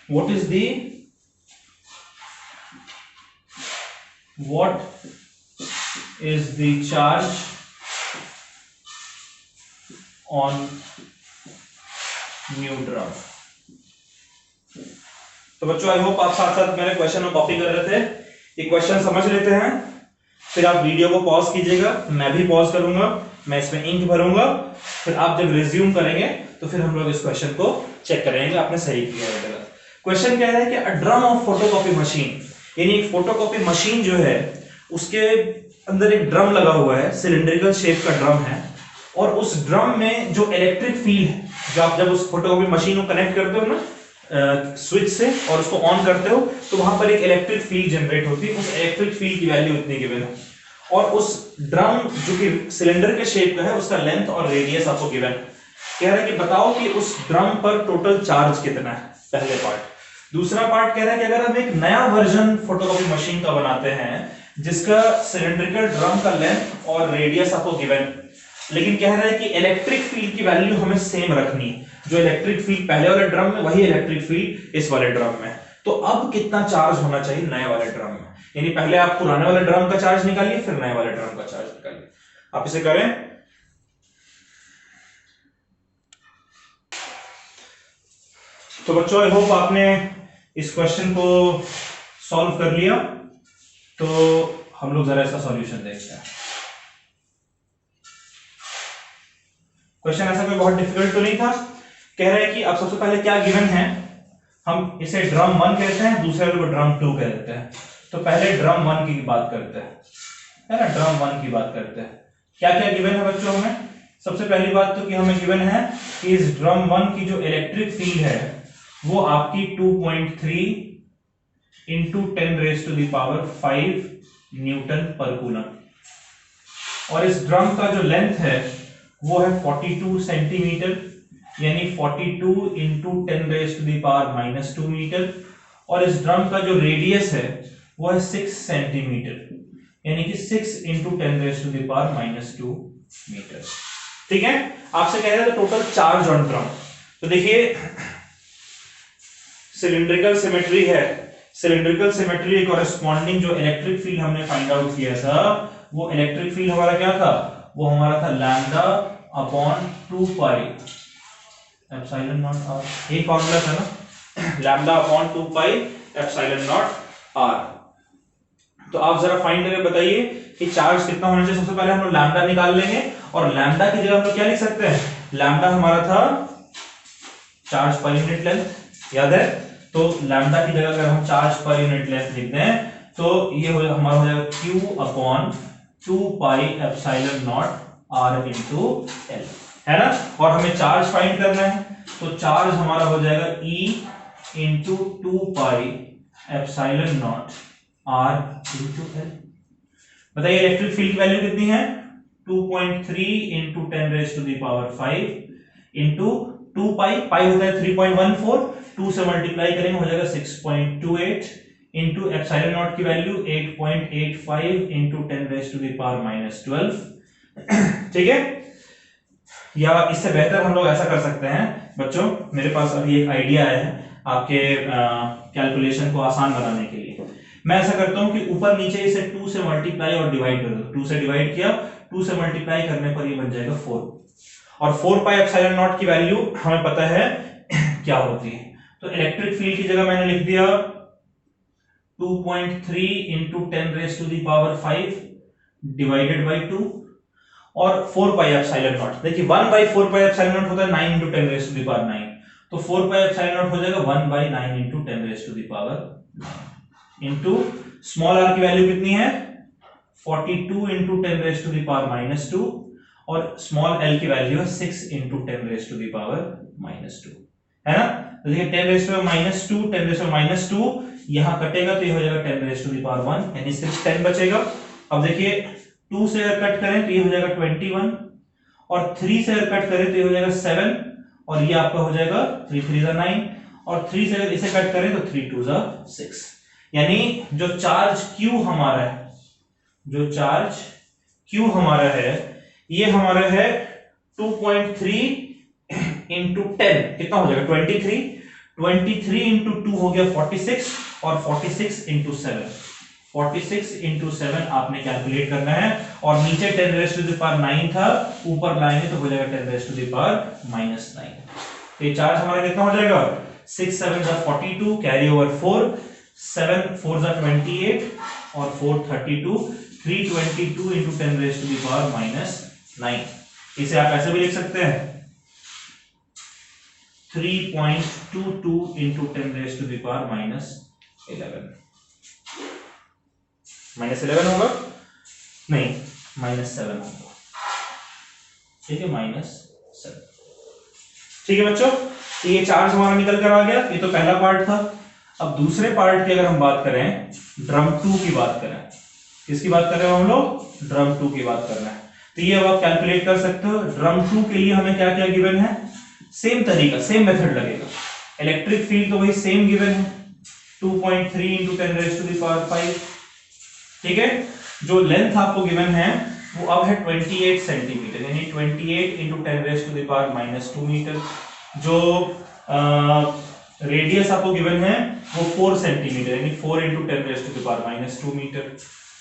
what is the charge on new drum। तो बच्चों I hope आप साथ साथ मेरे question में copy कर रहे थे, ये क्वेश्चन समझ लेते हैं, फिर आप वीडियो को पॉज कीजिएगा, मैं भी पॉज करूंगा, मैं इसमें इंक भरूंगा, फिर आप जब रिज्यूम करेंगे तो फिर हम लोग इस क्वेश्चन को चेक करेंगे आपने सही किया है गलत। क्वेश्चन कह रहा है कि a drum of photocopy machine, यानी एक फोटोकॉपी मशीन जो है उसके अंदर एक ड्रम लगा हुआ है, सिलिंड्रिकल शेप का ड्रम है, और उस ड्रम में जो इलेक्ट्रिक फील्ड है, जो आप जब उस फोटोकॉपी मशीन को कनेक्ट करते हो ना स्विच से और उसको ऑन करते हो तो वहां पर एक इलेक्ट्रिक फील्ड जनरेट होती है, उस इलेक्ट्रिक फील्ड की वैल्यू इतनी गिवन है, और उस ड्रम जो कि सिलेंडर के शेप का है उसका लेंथ और रेडियस आपको गिवन है। कह रहा है कि बताओ कि उस ड्रम पर टोटल चार्ज कितना है, पहले पार्ट। दूसरा पार्ट कह रहा है कि अगर हम एक नया वर्जन फोटोकॉपी मशीन का बनाते हैं जिसका सिलेंड्रिकल ड्रम का लेंथ और रेडियस आपको गिवन, लेकिन कह रहा है कि इलेक्ट्रिक फील्ड की वैल्यू हमें सेम रखनी है, जो इलेक्ट्रिक फील्ड पहले वाले ड्रम में वही इलेक्ट्रिक फील्ड इस वाले ड्रम में, तो अब कितना चार्ज होना चाहिए नए वाले ड्रम में, यानी पहले आप पुराने वाले ड्रम का चार्ज निकालिए फिर नए वाले ड्रम का चार्ज निकालिए। आप इसे करें। तो बच्चों आई होप आपने इस क्वेश्चन को सॉल्व कर लिया, तो हम लोग जरा इसका सॉल्यूशन देखते हैं। क्वेश्चन ऐसा कोई बहुत डिफिकल्ट तो नहीं था। कह रहा है कि अब सबसे पहले क्या गिवन है, हम इसे ड्रम 1 कहते हैं, दूसरे को ड्रम 2 कह देते हैं। तो पहले ड्रम 1 की बात करते हैं, है ना, ड्रम 1 की बात करते हैं। क्या क्या गिवन है बच्चों हमें? सबसे पहली बात तो कि हमें गिवन है कि इस ड्रम 1 की जो इलेक्ट्रिक फील्ड है वो आपकी 2.3 इंटू 10⁵ न्यूटन पर कूलम, और इस ड्रम का जो लेंथ है वो है 42 सेंटीमीटर, यानी 42 इंटू 10⁻⁻² मीटर, और इस ड्रम का जो रेडियस है वो है 6 सेंटीमीटर, यानी कि 6 इंटू 10⁻⁻² मीटर। ठीक है, आपसे कह रहे थे टोटल चार्ज ऑन ड्रम। तो देखिए सिलिंड्रिकल सिमेट्री है, सिलिंड्रिकल सिमेट्री के कॉरेस्पॉन्डिंग जो इलेक्ट्रिक फील्ड हमने फाइंड आउट किया था, वो इलेक्ट्रिक फील्ड हमारा क्या था, वो हमारा था lambda upon 2 pi epsilon naught R, यही फॉर्मूला था ना, lambda upon 2 pi epsilon naught R. तो आप जरा फाइंड करके बताइए कि चार्ज कितना होना चाहिए। सबसे पहले हम लोग लैम्डा निकाल लेंगे, और लैम्डा की जगह हम लोग क्या लिख सकते हैं, लैम्डा हमारा था चार्ज पर यूनिट लेंथ, याद है, तो लैम्डा की जगह अगर हम चार्ज पर यूनिट लेंथ लिख दें तो ये हमारा हो जाएगा Q upon 2 pi epsilon not R into L, है ना, और हमें चार्ज फाइंड करना है, तो चार्ज हमारा हो जाएगा E into 2 pi epsilon not R into L। बताइए इलेक्ट्रिक फील्ड की वैल्यू कितनी है, 2.3 इंटू 10⁵ इंटू 2 पाई, पाई होता है 3.14, 2 से मल्टीप्लाई करेंगे हो जाएगा 6.28 इंटू एप्सिलॉन नॉट की value 8.85 into 10 raise to the power minus 12। ठीक है, या इससे बेहतर हम लोग ऐसा कर सकते हैं बच्चों, मेरे पास अभी एक आइडिया है आपके कैलकुलेशन को आसान बनाने के लिए। मैं ऐसा करता हूं कि ऊपर नीचे इसे 2 से मल्टीप्लाई और डिवाइड कर दो। 2 से डिवाइड किया, 2 से मल्टीप्लाई करने पर ये बन जाएगा 4, और 4 पाई एप्सिलॉन नॉट की वैल्यू हमें पता है क्या होती है। तो इलेक्ट्रिक फील्ड की जगह मैंने लिख दिया 2.3 into 10 raise to the power 5 divided by 2 और 4 पाई एप्सिलॉन नॉट। देखिए 1 बाई 4 पाई एप्सिलॉन नॉट होता है 9 into 10 raise to the power 9, तो 4 पाई एप्सिलॉन नॉट हो जाएगा 1 by 9 into 10 raise to the power 9 into small r की value कितनी है 42 into 10 raise to the power minus 2 और स्मॉल l की वैल्यू है 6 into 10 raise to the power minus 2, है ना। तो देखिए 10 raise to minus 2, 10 raise to minus 2 यहां कटेगा तो ये हो जाएगा 10 रेज़ टू द पावर 1, यानी सिर्फ 10 बचेगा। अब देखिए 2 से अगर कट करें तो ये हो जाएगा 21 और 3 से अगर कट करें तो ये हो जाएगा 7 और ये आपका हो जाएगा 3 3 जा 9 और 3 से अगर इसे कट करें तो 3 2 जा 6, यानी जो चार्ज Q हमारा है, जो चार्ज Q हमारा है ये हमारा है 2.3 इंटू 10 कितना हो जाएगा 23 इंटू 2 हो गया 46 और 46 इंटू 7 46 इंटू 7 आपने कैलकुलेट करना है और नीचे 10 रेज़ टू द पावर 9 था, ऊपर लाएंगे तो हो जाएगा 10 raise to the power minus 9। तो ये चार्ज हमारा कितना हो जाएगा 6 7 जा 42 कैरी ओवर 4 7 4 जा 28 और 4 32 322 into 10 raise to the power minus 9। इसे आप ऐसे भी लिख सकते हैं 3.22 into 10 raise to the power minus 11। Minus 11 होगा नहीं माइनस 7 होगा, ठीक है माइनस 7। ठीक है बच्चों, तो ये चार्ज हमारा निकल कर आ गया, ये तो पहला पार्ट था। अब दूसरे पार्ट की अगर हम बात करें, ड्रम 2 की बात करें, किसकी बात कर रहे हो हम लोग ड्रम 2 की बात कर रहे हैं। तो ये अब आप कैलकुलेट कर सकते हो। ड्रम 2 के लिए हमें क्या क्या गिवन है, सेम तरीका सेम मेथड लगेगा। इलेक्ट्रिक फील्ड तो वही सेम गिवन है 2.3 into 10 raise to the power 5, ठीक है। जो लेंथ आपको गिवन है वो अब है 28 सेंटीमीटर, यानी 28 into 10 raise to the power minus 2 metre. जो रेडियस आपको गिवन है वो 4 सेंटीमीटर, यानी 4 into 10 raise to the power minus 2 metre.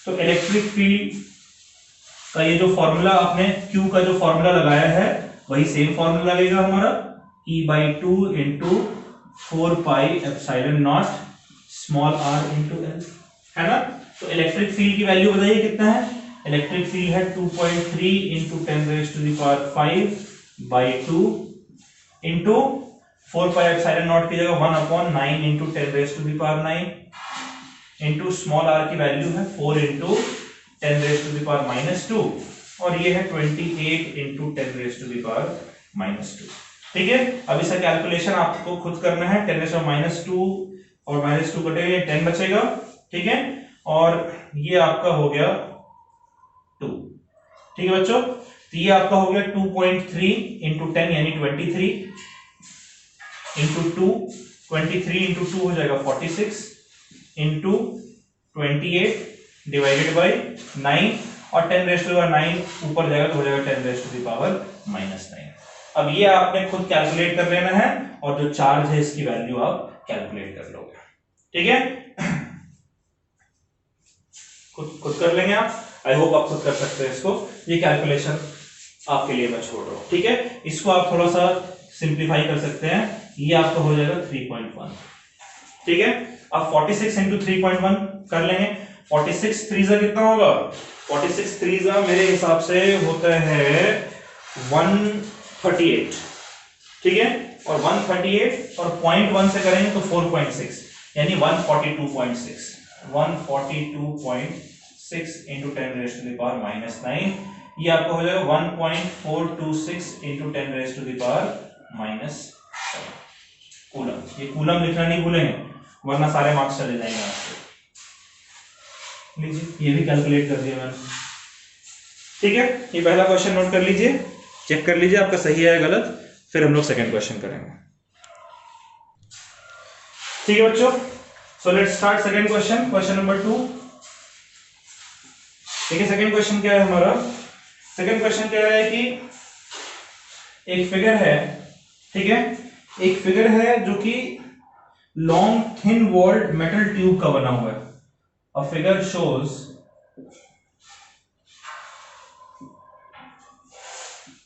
तो इलेक्ट्रिक फील्ड का ये जो फॉर्मूला आपने Q का जो फॉर्मूला लगाया है वही सेम फॉर्मूला लगेगा हमारा E/2 into 4 pi epsilon not small r into l, है ना। तो इलेक्ट्रिक फील्ड की वैल्यू बताइए कितना है, इलेक्ट्रिक फील्ड है 2.3 into 10 raise to the power 5/2 into 4 pi epsilon naught की जगह 1/9 into 10 raise to the power 9 into small r की वैल्यू है 4 into 10 raise to the power minus 2 और ये है 28 into 10 raise to the power minus 2। ठीक है, अब इसका कैलकुलेशन आपको खुद करना है। 10 रेज़ टू माइनस 2 और माइनस 2 कटेगा 10 बचेगा, ठीक है, और ये आपका हो गया 2। ठीक है बच्चों, तो ये आपका हो गया 2.3 इंटू 10 यानी 23 इंटू 2, 23 इंटू 2 हो जाएगा 46 इंटू 28 डिवाइडेड बाई 9 और 10 रेज़ टू द पावर 9 ऊपर जाएगा तो हो जाएगा 10 raise to the power minus 9। अब ये आपने खुद कैलकुलेट कर लेना है और जो चार्ज है इसकी वैल्यू आप कैलकुलेट कर लोगे, ठीक है। खुद कर लेंगे आप, आई होप आप खुद कर सकते हैं इसको। ये कैलकुलेशन आपके लिए मैं छोड़ रहा हूं, ठीक है। इसको आप थोड़ा सा सिंप्लीफाई कर सकते हैं, ये आपका हो जाएगा 3.1, ठीक है। अब 46 इंटू 3.1 कर लेंगे। 46 3 कितना होगा, 46 3 मेरे हिसाब से होता है 138, ठीक है, और 138 और 0.1 से करेंगे तो 4.6 यानी 142.6 into 10 raise to the power minus 9, ये आपको हो जाएगा 1.426 into 10 raise to the power minus 7 coulomb. ये कूलम लिखना नहीं भूलेंगे वरना सारे मार्क्स चले जाएंगे आपके। लीजिए ये भी कैलकुलेट कर दिया मैंने, ठीक है। ये पहला क्वेश्चन नोट कर लीजिए, चेक कर लीजिए आपका सही है या गलत, फिर हम लोग सेकंड क्वेश्चन करेंगे। ठीक है बच्चों, so let's start second question, question number 2। ठीक है, सेकंड क्वेश्चन क्या है हमारा? सेकंड क्वेश्चन कह रहा है कि एक फिगर है, ठीक है, एक फिगर है जो कि long thin walled metal tube का बना हुआ है। अ फिगर शोज,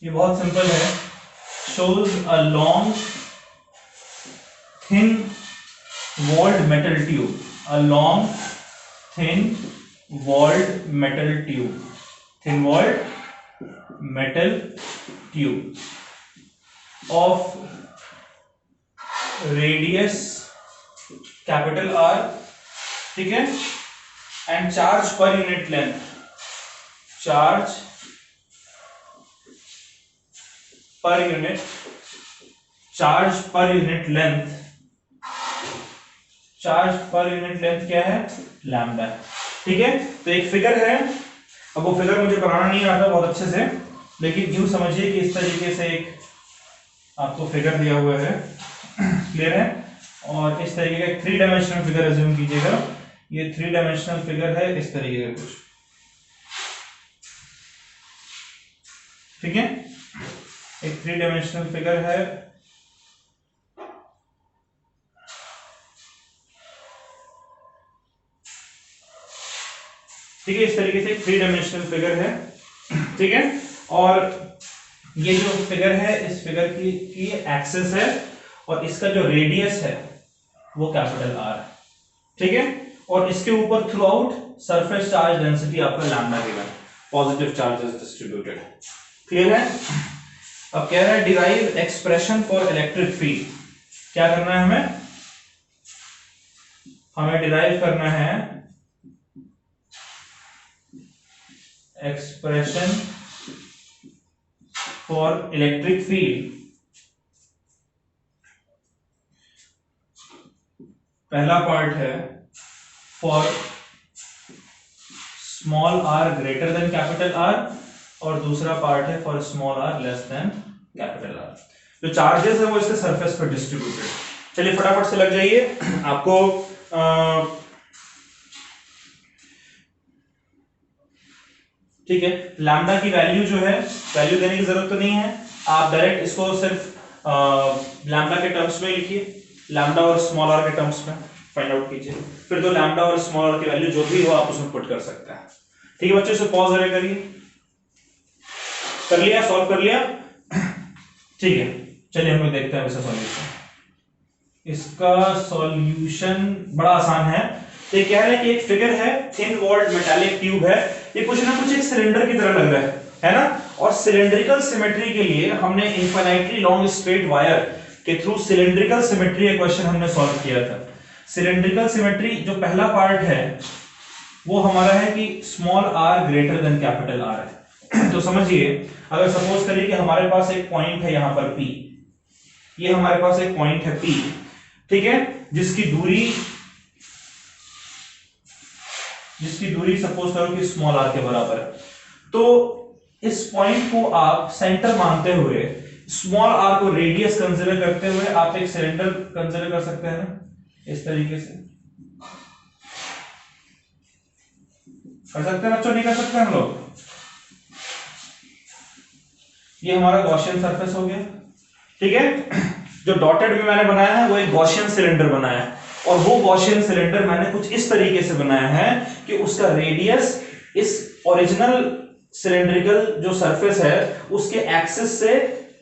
ये बहुत सिंपल है, shows a long thin walled metal tube, a long thin walled metal tube, thin walled metal tube of radius capital R, ठीक है, and charge per unit length, charge per unit, charge per unit length, charge per unit length क्या है? Lambda. ठीक है, तो एक figure है, अब वो फिगर मुझे बनाना नहीं आता बहुत अच्छे से, लेकिन यूं समझिए कि इस तरीके से एक आपको फिगर दिया हुआ है, क्लियर है, और इस तरीके का 3 डायमेंशनल फिगर अज्यूम कीजिएगा, ये 3 डायमेंशनल फिगर है इस तरीके का कुछ, ठीक है, एक 3 डायमेंशनल फिगर है, ठीक है, इस तरीके से 3 डायमेंशनल फिगर है, ठीक है, और ये जो फिगर है, इस फिगर की एक्सिस है, और इसका जो रेडियस है वो कैपिटल आर है, ठीक है, और इसके ऊपर throughout surface charge density आपका lambda given, positive charges distributed, clear है। अब कह रहा है derive expression for electric field, क्या करना है हमें डिराइव करना है एक्सप्रेशन फॉर इलेक्ट्रिक फील्ड। पहला पार्ट है for small are greater than capital R, और दूसरा पार्ट है for small r less than capital R. जो चार्जेस है वो इसके सरफेस पर डिस्ट्रीब्यूटेड। चलिए फटाफट से लग जाइए, आपको ठीक है, लैम्डा की वैल्यू जो है, वैल्यू देने की जरूरत तो नहीं है, आप डायरेक्ट इसको सिर्फ लैम्डा के टर्म्स में लिखिए, लैम्डा और स्मॉल आर के टर्म्स में फाइंड आउट कीजिए, फिर तो लैम्डा और स्मॉल आर की वैल्यू जो भी हो आप उसमें पुट कर सकते हैं। ठीक है बच्चों, इसे पॉज करिए, कर लिया, सॉल्व कर लिया, ठीक है, चलिए हम लोग देखते हैं इसका सॉल्यूशन। इसका सॉल्यूशन बड़ा आसान है। तो ये कह रहे हैं कि एक फिगर है, थिन वॉल्ड मेटालिक ट्यूब है, ये कुछ ना कुछ एक सिलेंडर की तरह लग रहा है ना, और सिलेंड्रिकल सिमेट्री के लिए हमने इनफाइनाइटली लॉन्ग स्ट्रेट वायर के थ्रू सिलेंड्रिकल सिमेट्री का क्वेश्चन हमने सॉल्व किया था। सिलेंड्रिकल सिमेट्री जो पहला पार्ट है वो हमारा है कि small are greater than capital R है। तो समझिए, अगर सपोज करिए कि हमारे पास एक पॉइंट है यहां पर P, ये हमारे पास एक पॉइंट है P, ठीक है, जिसकी दूरी सपोज करो कि स्मॉल आर के बराबर है। तो इस पॉइंट को आप सेंटर मानते हुए, स्मॉल आर को रेडियस कंसीडर करते हुए आप एक सिलेंडर कंसीडर कर सकते हैं ना, इस तरीके से कर सकते हैं बच्चों, नहीं कर सकते हम लोग? ये हमारा गॉसियन सरफेस हो गया, ठीक है, जो डॉटेड में मैंने बनाया है वो एक गॉसियन सिलेंडर बनाया है, और वो गॉसियन सिलेंडर मैंने कुछ इस तरीके से बनाया है कि उसका रेडियस इस ओरिजिनल सिलेंड्रिकल जो सरफेस है उसके एक्सिस से,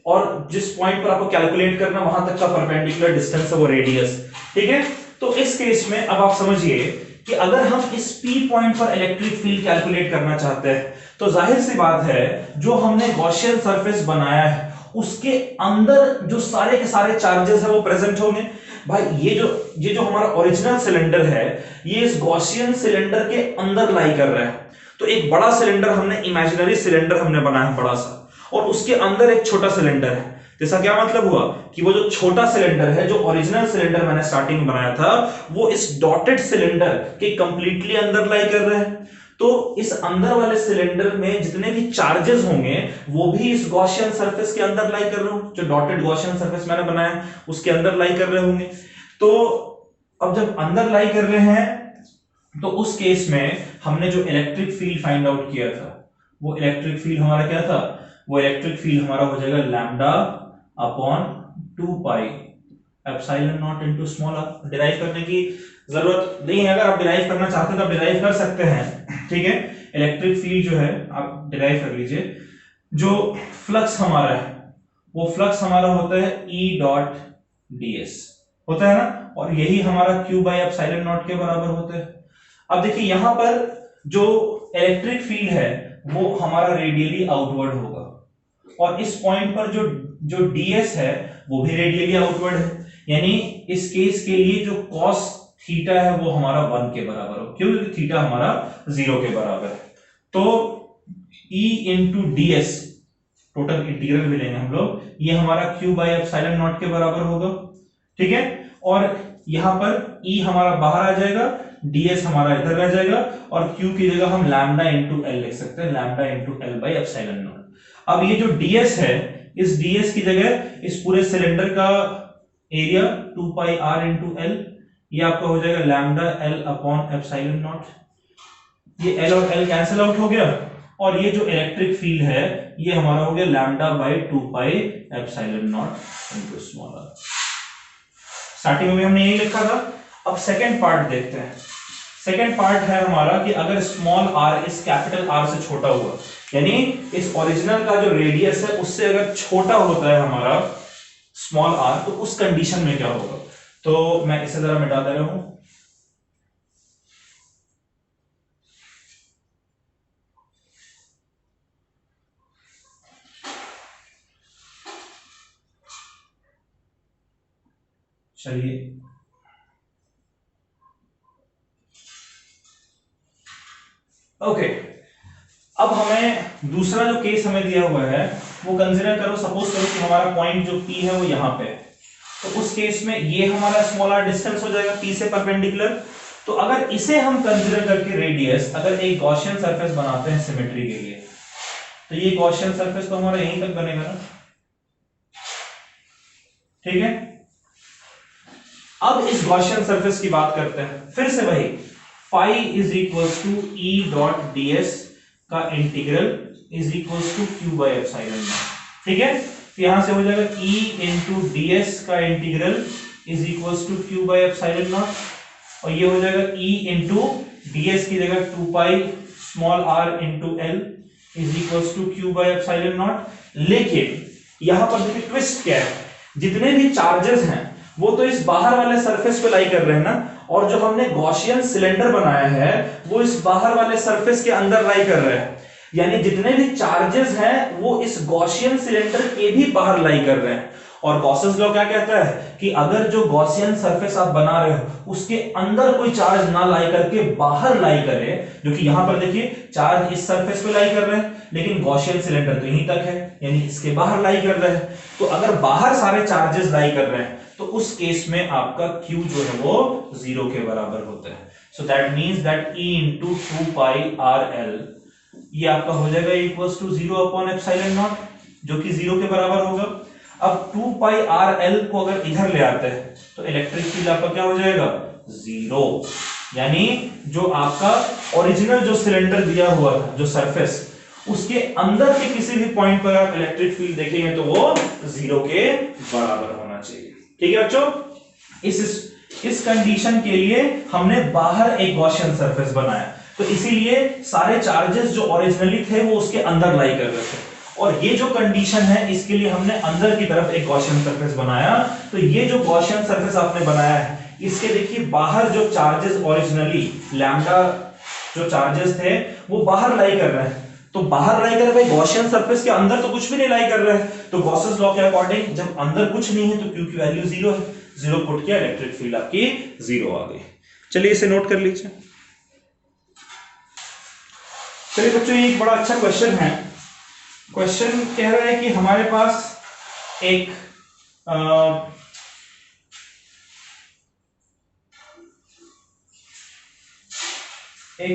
और जिस पॉइंट पर आपको कैलकुलेट करना वहां तक का परपेंडिकुलर डिस्टेंस है वो रेडियस, ठीक है। तो इस केस में अब आप समझिए कि अगर हम इस P पॉइंट पर इलेक्ट्रिक फील्ड कैलकुलेट करना चाहते हैं तो जाहिर सी बात है जो हमने गॉसियन सरफेस बनाया है उसके अंदर जो सारे के सारे चार्जेस है वो प्रेजेंट होंगे। भाई ये जो हमारा ओरिजिनल सिलेंडर है ये इस गॉसियन सिलेंडर के अंदर लाई कर रहा है। तो एक बड़ा सिलेंडर हमने, इमेजिनरी सिलेंडर हमने बनाया है बड़ा सा, और उसके अंदर एक छोटा सिलेंडर है। जैसा क्या मतलब हुआ कि वो जो छोटा सिलेंडर है, जो ओरिजिनल सिलेंडर मैंने स्टार्टिंग में बनाया था, वो इस डॉटेड सिलेंडर के कंप्लीटली अंदर लाई कर रहे हैं। तो इस अंदर वाले सिलेंडर में जितने भी चार्जेस होंगे वो भी इस गॉसियन सरफेस के अंदर लाई कर रहे होंगे, जो डॉटेड गॉसियन सरफेस मैंने बनाया उसके अंदर लाई कर रहे होंगे। तो अब जब अंदर लाई कर रहे हैं तो उस केस में हमने जो इलेक्ट्रिक फील्ड फाइंड आउट किया था, वो इलेक्ट्रिक फील्ड हमारा क्या था, वो इलेक्ट्रिक फील्ड हमारा हो जाएगा lambda upon 2 pi epsilon naught into small R. Derive करने की जरूरत नहीं है, अगर आप डिराइव करना चाहते हैं तो आप डिराइव कर सकते हैं, ठीक है। इलेक्ट्रिक फील्ड जो है आप डिराइव कर लीजिए। जो फ्लक्स हमारा है वो फ्लक्स हमारा होता है E डॉट ds होता है ना, और यही हमारा Q बाई एप्सिलॉन नॉट के बराबर होता है। अब देखिए यहां पर जो इलेक्ट्रिक फील्ड है वो हमारा रेडियली आउटवर्ड होगा, और इस पॉइंट पर जो ds है वो भी रेडियली आउटवर्ड है, यानी इस केस के लिए जो cos थीटा है वो हमारा 1 के बराबर हो, क्योंकि थीटा हमारा 0 के बराबर है। तो E into ds total integral भी लेंगे हम लोग, ये हमारा Q बाई एप्सिलॉन नॉट के बराबर होगा, ठीक है। और यहां पर E हमारा बाहर आ जाएगा, ds हमारा इधर रह जाएगा, और Q की जगह हम लैम्डा इंटू एल लिख सकते हैं, lambda into L by epsilon not. अब ये जो ds है, इस ds की जगह इस पूरे सिलेंडर का एरिया 2 पाई r इंटू एल, ये आपका हो जाएगा lambda L upon epsilon not. ये एल और एल कैंसिल आउट हो गया, और ये जो इलेक्ट्रिक फील्ड है ये हमारा हो गया lambda by 2 pi epsilon naught into small R. Starting में भी हमने यही लिखा था। अब सेकंड पार्ट देखते हैं। सेकंड पार्ट है हमारा कि अगर स्मॉल r इस कैपिटल R से छोटा हुआ, यानी इस ओरिजिनल का जो रेडियस है उससे अगर छोटा होता है हमारा स्मॉल r, तो उस कंडीशन में क्या होगा। तो मैं इसे जरा मिटा दे रहा हूं। चलिए ओके, अब हमें दूसरा जो केस हमें दिया हुआ है वो कंसीडर करो। सपोज करो कि हमारा पॉइंट जो P है वो यहां पे है, तो उस केस में ये हमारा स्मॉल r डिस्टेंस हो जाएगा P से परपेंडिकुलर। तो अगर इसे हम कंसीडर करके रेडियस, अगर एक गॉसियन सरफेस बनाते हैं सिमेट्री के लिए, तो ये गॉसियन सरफेस तो हमारा यहीं तक बनेगा ना, ठीक है। अब इस गॉसियन सरफेस की बात करते हैं, फिर से वही phi is equal to E dot ds का integral is equal to Q by epsilon naught, ठीक है। तो यहां से हो जाएगा E इंटू ds का integral is equal to Q by epsilon naught, और ये हो जाएगा E इंटू ds की जगह 2 pi small r into l is equal to Q by epsilon naught. लेकिन यहां पर देखिए ट्विस्ट क्या है, जितने भी चार्जेस हैं वो तो इस बाहर वाले सरफेस पे लाई कर रहे हैं ना, और जो हमने गॉसियन सिलेंडर बनाया है वो इस बाहर वाले सरफेस के अंदर लाई कर रहे हैं, यानी जितने भी चार्जेस हैं वो इस गॉसियन सिलेंडर के भी बाहर लाई कर रहे हैं। और गॉसेस लॉ क्या कहता है कि अगर जो गॉसियन सरफेस आप बना रहे हो उसके अंदर कोई चार्ज ना लाई करके बाहर लाई करे, जो कि यहां पर देखिए चार्ज इस सरफेस पे लाई कर रहे हैं, लेकिन गॉसियन सिलेंडर तो यहीं तक है, यानी इसके बाहर लाई कर रहे हैं। तो अगर बाहर सारे चार्जेस लाई कर रहे हैं तो उस केस में आपका Q जो है वो 0 के बराबर होता है। So that means that E into 2 pi RL ये आपका हो जाएगा equals to 0 upon epsilon naught, जो कि 0 के बराबर होगा। अब 2 पाई RL को अगर इधर ले आते हैं तो इलेक्ट्रिक फील्ड आपका क्या हो जाएगा 0, यानी जो आपका ओरिजिनल जो सिलेंडर दिया हुआ था जो सरफेस, उसके अंदर के किसी भी पॉइंट पर आप इलेक्ट्रिक फील्ड देखेंगे तो वो 0 के बराबर होना चाहिए, ठीक है बच्चों। इस कंडीशन के लिए हमने बाहर एक गॉसियन सरफेस बनाया, तो इसीलिए सारे चार्जेस जो ओरिजिनली थे वो उसके अंदर लाई कर रहे थे, और ये जो कंडीशन है इसके लिए हमने अंदर की तरफ एक गॉसियन सरफेस बनाया। तो ये जो गॉसियन सरफेस आपने बनाया है इसके देखिए बाहर जो चार्जेस ओरिजिनली लैम्डा जो चार्जेस थे वो बाहर लाई कर रहे हैं, तो बाहर लाई कर रहे हैं, गॉसियन सरफेस के अंदर तो कुछ भी नहीं लाई कर रहे हैं, तो गॉसेस लॉ के अकॉर्डिंग जब अंदर कुछ नहीं है तो Q की वैल्यू 0 है, 0 पुट किया इलेक्ट्रिक फील्ड आपकी 0 आ गई। चलिए इसे नोट कर लीजिए। चलिए बच्चों ये एक बड़ा अच्छा क्वेश्चन है। क्वेश्चन कह रहा है कि हमारे पास एक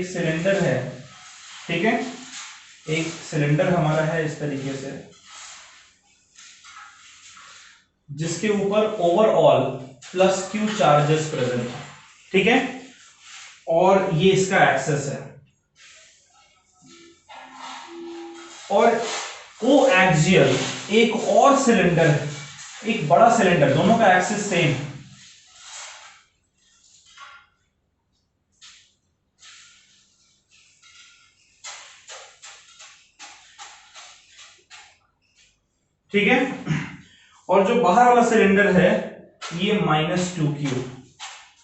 सिलेंडर है, ठीक है, एक सिलेंडर हमारा है इस तरीके से, जिसके ऊपर overall plus Q charges present है। ठीक है, और ये इसका एक्सेस है, और कोएक्सियल एक और सिलेंडर है, एक बड़ा सिलेंडर, दोनों का एक्सेस सेम है। ठीक है, और जो बाहर वाला सिलेंडर है ये -2q।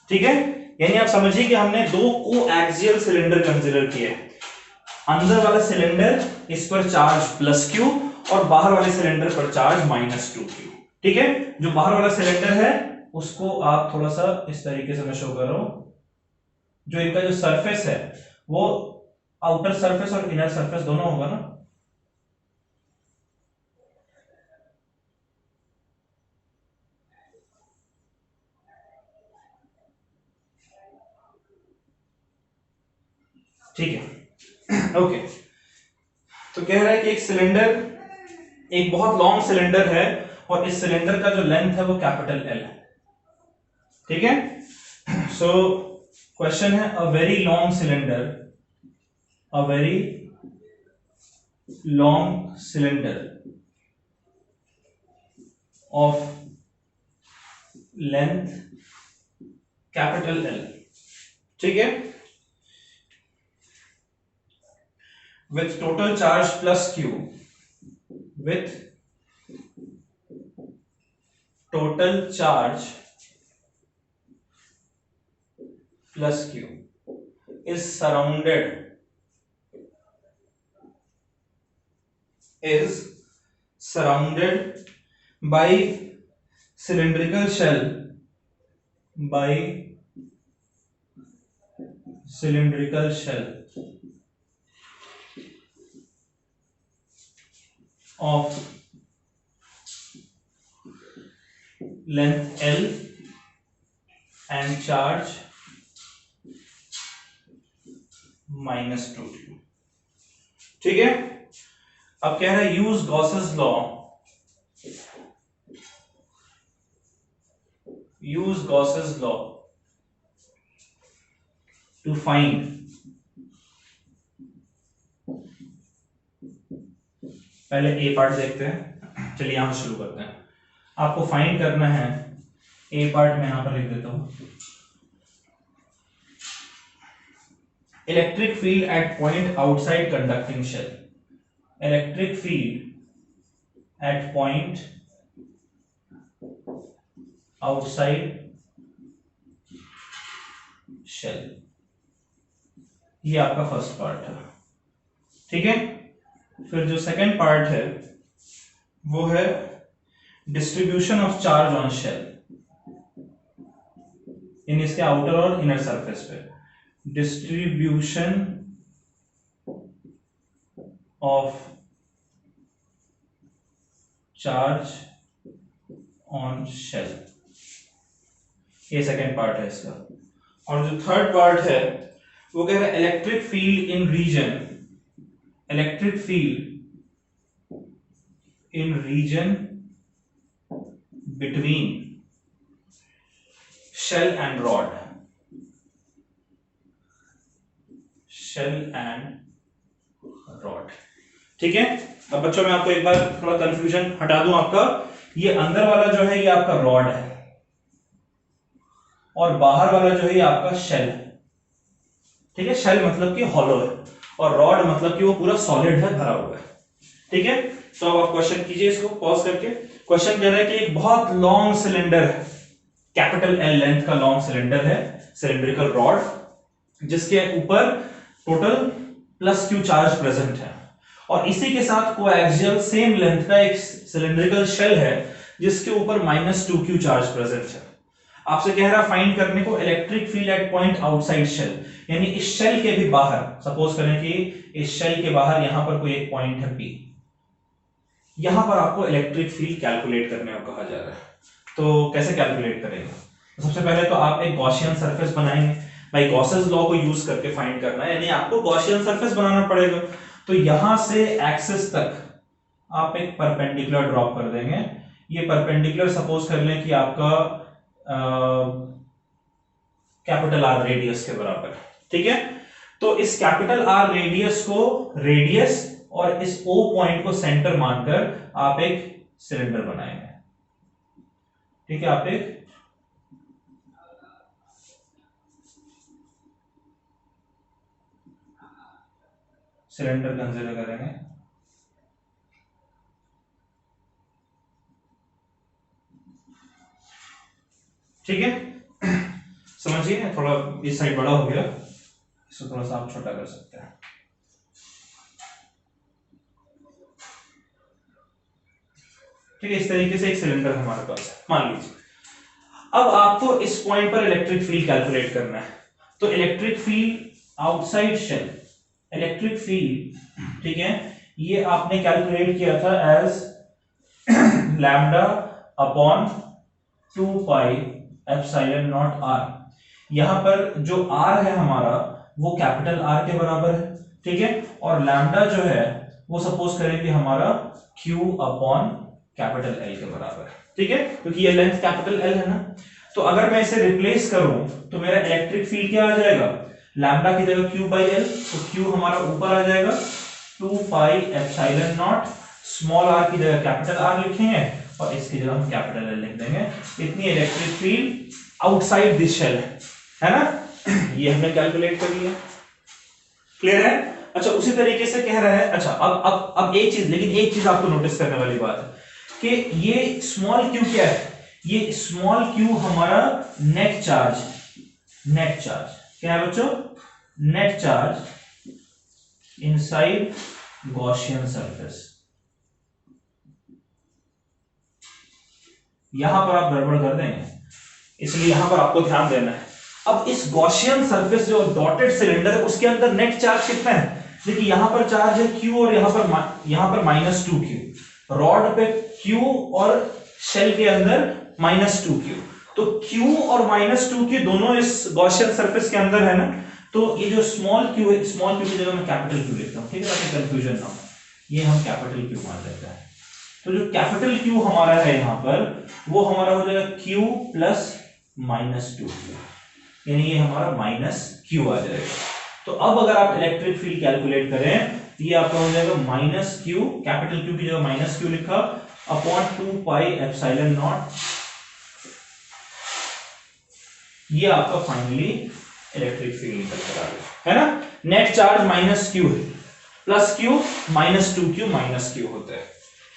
ठीक है, यानी आप समझिए कि हमने दो कोएक्सियल सिलेंडर कंसीडर किए। अंदर वाला सिलेंडर, इस पर चार्ज +q और बाहर वाले सिलेंडर पर चार्ज -2q। ठीक है, जो बाहर वाला सिलेंडर है उसको आप थोड़ा सा इस तरीके से मैं शो कर रहा हूं। जो इनका जो सरफेस है वो आउटर सरफेस और इनर सरफेस दोनों होगा ना। ठीक है, ओके। तो कह रहा है कि एक सिलेंडर, एक बहुत लॉन्ग सिलेंडर है और इस सिलेंडर का जो लेंथ है वो कैपिटल L है। ठीक है, सो क्वेश्चन है a very long cylinder, a very long cylinder of length capital L, ठीक है, with total charge +q, with total charge +q is surrounded by cylindrical shell, by cylindrical shell of length L and charge -2q। ठीक है, अब कह रहा है use Gauss's law, use Gauss's law to find, पहले A part देखते हैं। चलिए यहां से शुरू करते हैं। आपको फाइंड करना है, ए पार्ट में यहां पर लिख देता हूं, electric field at point outside conducting shell, electric field at point outside shell, ये आपका फर्स्ट पार्ट है। ठीक है, फिर जो सेकंड पार्ट है वो है distribution of charge on shell, इन इसके आउटर और इनर सरफेस पे, distribution of charge on shell, ये सेकंड पार्ट है इसका। और जो थर्ड पार्ट है वो कह रहा है electric field in region, electric field in region between shell and rod, shell and rod. ठीक है, अब बच्चों मैं आपको एक बार थोड़ा कंफ्यूजन हटा दूं आपका, ये अंदर वाला जो है ये आपका रॉड है और बाहर वाला जो है ये आपका शेल है। ठीक है, शेल मतलब कि हॉलो है और रॉड मतलब कि वो पूरा सॉलिड है, भरा हुआ है। ठीक है, तो अब आप क्वेश्चन कीजिए इसको पॉज करके। क्वेश्चन कह रहा है कि एक बहुत लॉन्ग सिलेंडर है, कैपिटल L लेंथ का लॉन्ग सिलेंडर है, सिलेंड्रिकल रॉड, जिसके ऊपर टोटल +q चार्ज प्रेजेंट है, और इसी के साथ कोएक्सियल सेम लेंथ का एक सिलेंड्रिकल शेल है जिसके ऊपर -2q चार्ज प्रेजेंट है। आपसे कह रहा है फाइंड करने को electric field at point outside shell, यानी इस शेल के भी बाहर, सपोज करें कि इस शेल के बाहर यहां पर कोई एक पॉइंट है P, यहां पर आपको इलेक्ट्रिक फील्ड कैलकुलेट करने को कहा जा रहा है। तो कैसे कैलकुलेट करेंगे? तो सबसे पहले तो आप एक गॉसियन सरफेस बनाएंगे, भाई गॉसेस लॉ को यूज करके फाइंड करना है, यानी आपको गॉसियन सरफेस बनाना पड़ेगा। तो यहां से एक्सिस तक आप एक परपेंडिकुलर ड्रॉप कर देंगे। ये परपेंडिकुलर सपोज कर लें कि आपका कैपिटल आर रेडियस के बराबर, ठीक है। तो इस कैपिटल आर रेडियस को, रेडियस और इस O पॉइंट को सेंटर मानकर आप एक सिलेंडर बनाएंगे, ठीक है। आप एक सिलेंडर कंसीडर करेंगे, ठीक है। समझिए, थोड़ा इस साइड बड़ा हो गया, इसको थोड़ा सा आप छोटा कर सकते हैं, ठीक है। इस तरीके से एक सिलेंडर हमारे पास है, मान लीजिए। अब आपको इस पॉइंट पर इलेक्ट्रिक फील्ड कैलकुलेट करना है। तो electric field outside shell, electric field, ठीक है, ये आपने कैलकुलेट किया था as lambda upon 2 pi epsilon naught R. यहां पर जो r है हमारा वो कैपिटल R के बराबर है, ठीक है। और लैम्डा जो है वो सपोज करें कि हमारा Q अपॉन कैपिटल L के बराबर है, ठीक है, क्योंकि ये लेंथ कैपिटल L है ना। तो अगर मैं इसे रिप्लेस करूं तो मेरा इलेक्ट्रिक फील्ड क्या आ जाएगा, लैम्डा की जगह Q बाई L, तो Q हमारा ऊपर आ जाएगा 2 pi epsilon not, small r की जगह कैपिटल R लिखेंगे और इसकी जगह हम कैपिटल L लिख देंगे। इतनी electric field outside this shell है ना। ये हमने कैलकुलेट कर लिया, क्लियर है। अच्छा, उसी तरीके से कह रहा है, अच्छा अब एक चीज, लेकिन एक चीज आपको नोटिस करने वाली बात है कि ये स्मॉल q क्या है, ये स्मॉल q हमारा नेट चार्ज, नेट चार्ज क्या है बच्चों, net charge inside Gaussian surface. यहां पर आप गड़बड़ कर देंगे, इसलिए यहां पर आपको ध्यान देना है। अब इस गॉसियन सरफेस जो डॉटेड सिलेंडर है उसके अंदर नेट चार्ज कितना है, देखिए यहां पर चार्ज है q और यहां पर -2q, रॉड पे q और शेल के अंदर -2q। तो q और -2q दोनों इस गॉसियन सरफेस के अंदर है ना। तो ये जो स्मॉल q है, स्मॉल q की जगह मैं कैपिटल q लिखता हूं, ठीक है, ताकि कंफ्यूजन ना हो। ये हम कैपिटल q मान लेते हैं। तो जो कैपिटल Q हमारा है यहां पर, वो हमारा हो जाएगा Q प्लस -2q, यानी ये हमारा -q आ जाएगा। तो अब अगर आप इलेक्ट्रिक फील्ड कैलकुलेट करें तो ये आपका हो जाएगा -q, कैपिटल Q की जगह -q लिखा, अपॉन 2 पाई एप्सिलॉन नॉट। ये आपका फाइनली इलेक्ट्रिक फील्ड निकल कर आ गया, है ना। नेट चार्ज -q है, प्लस q -2q -q होता है,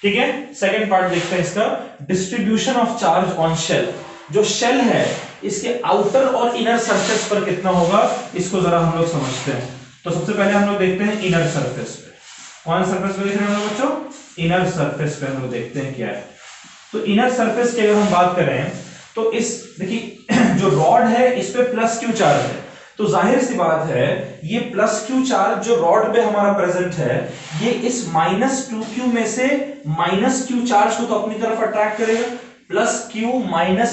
ठीक है। सेकंड पार्ट देखते हैं इसका, distribution of charge on shell. जो शेल है इसके आउटर और इनर सरफेस पर कितना होगा, इसको जरा हम लोग समझते हैं। तो सबसे पहले हम लोग देखते हैं इनर सरफेस पे। कौन सरफेस पे देख रहे हैं बच्चों, इनर सरफेस पे हम लोग देखते हैं क्या है। तो इनर सरफेस की अगर हम बात करें तो इस देखिए जो रॉड है इस पे +q चार्ज है, तो जाहिर सी बात है ये +q चार्ज जो रॉड पे हमारा प्रेजेंट है, ये इस -2q में से -q चार्ज को तो अपनी तरफ अट्रैक्ट करेगा, +q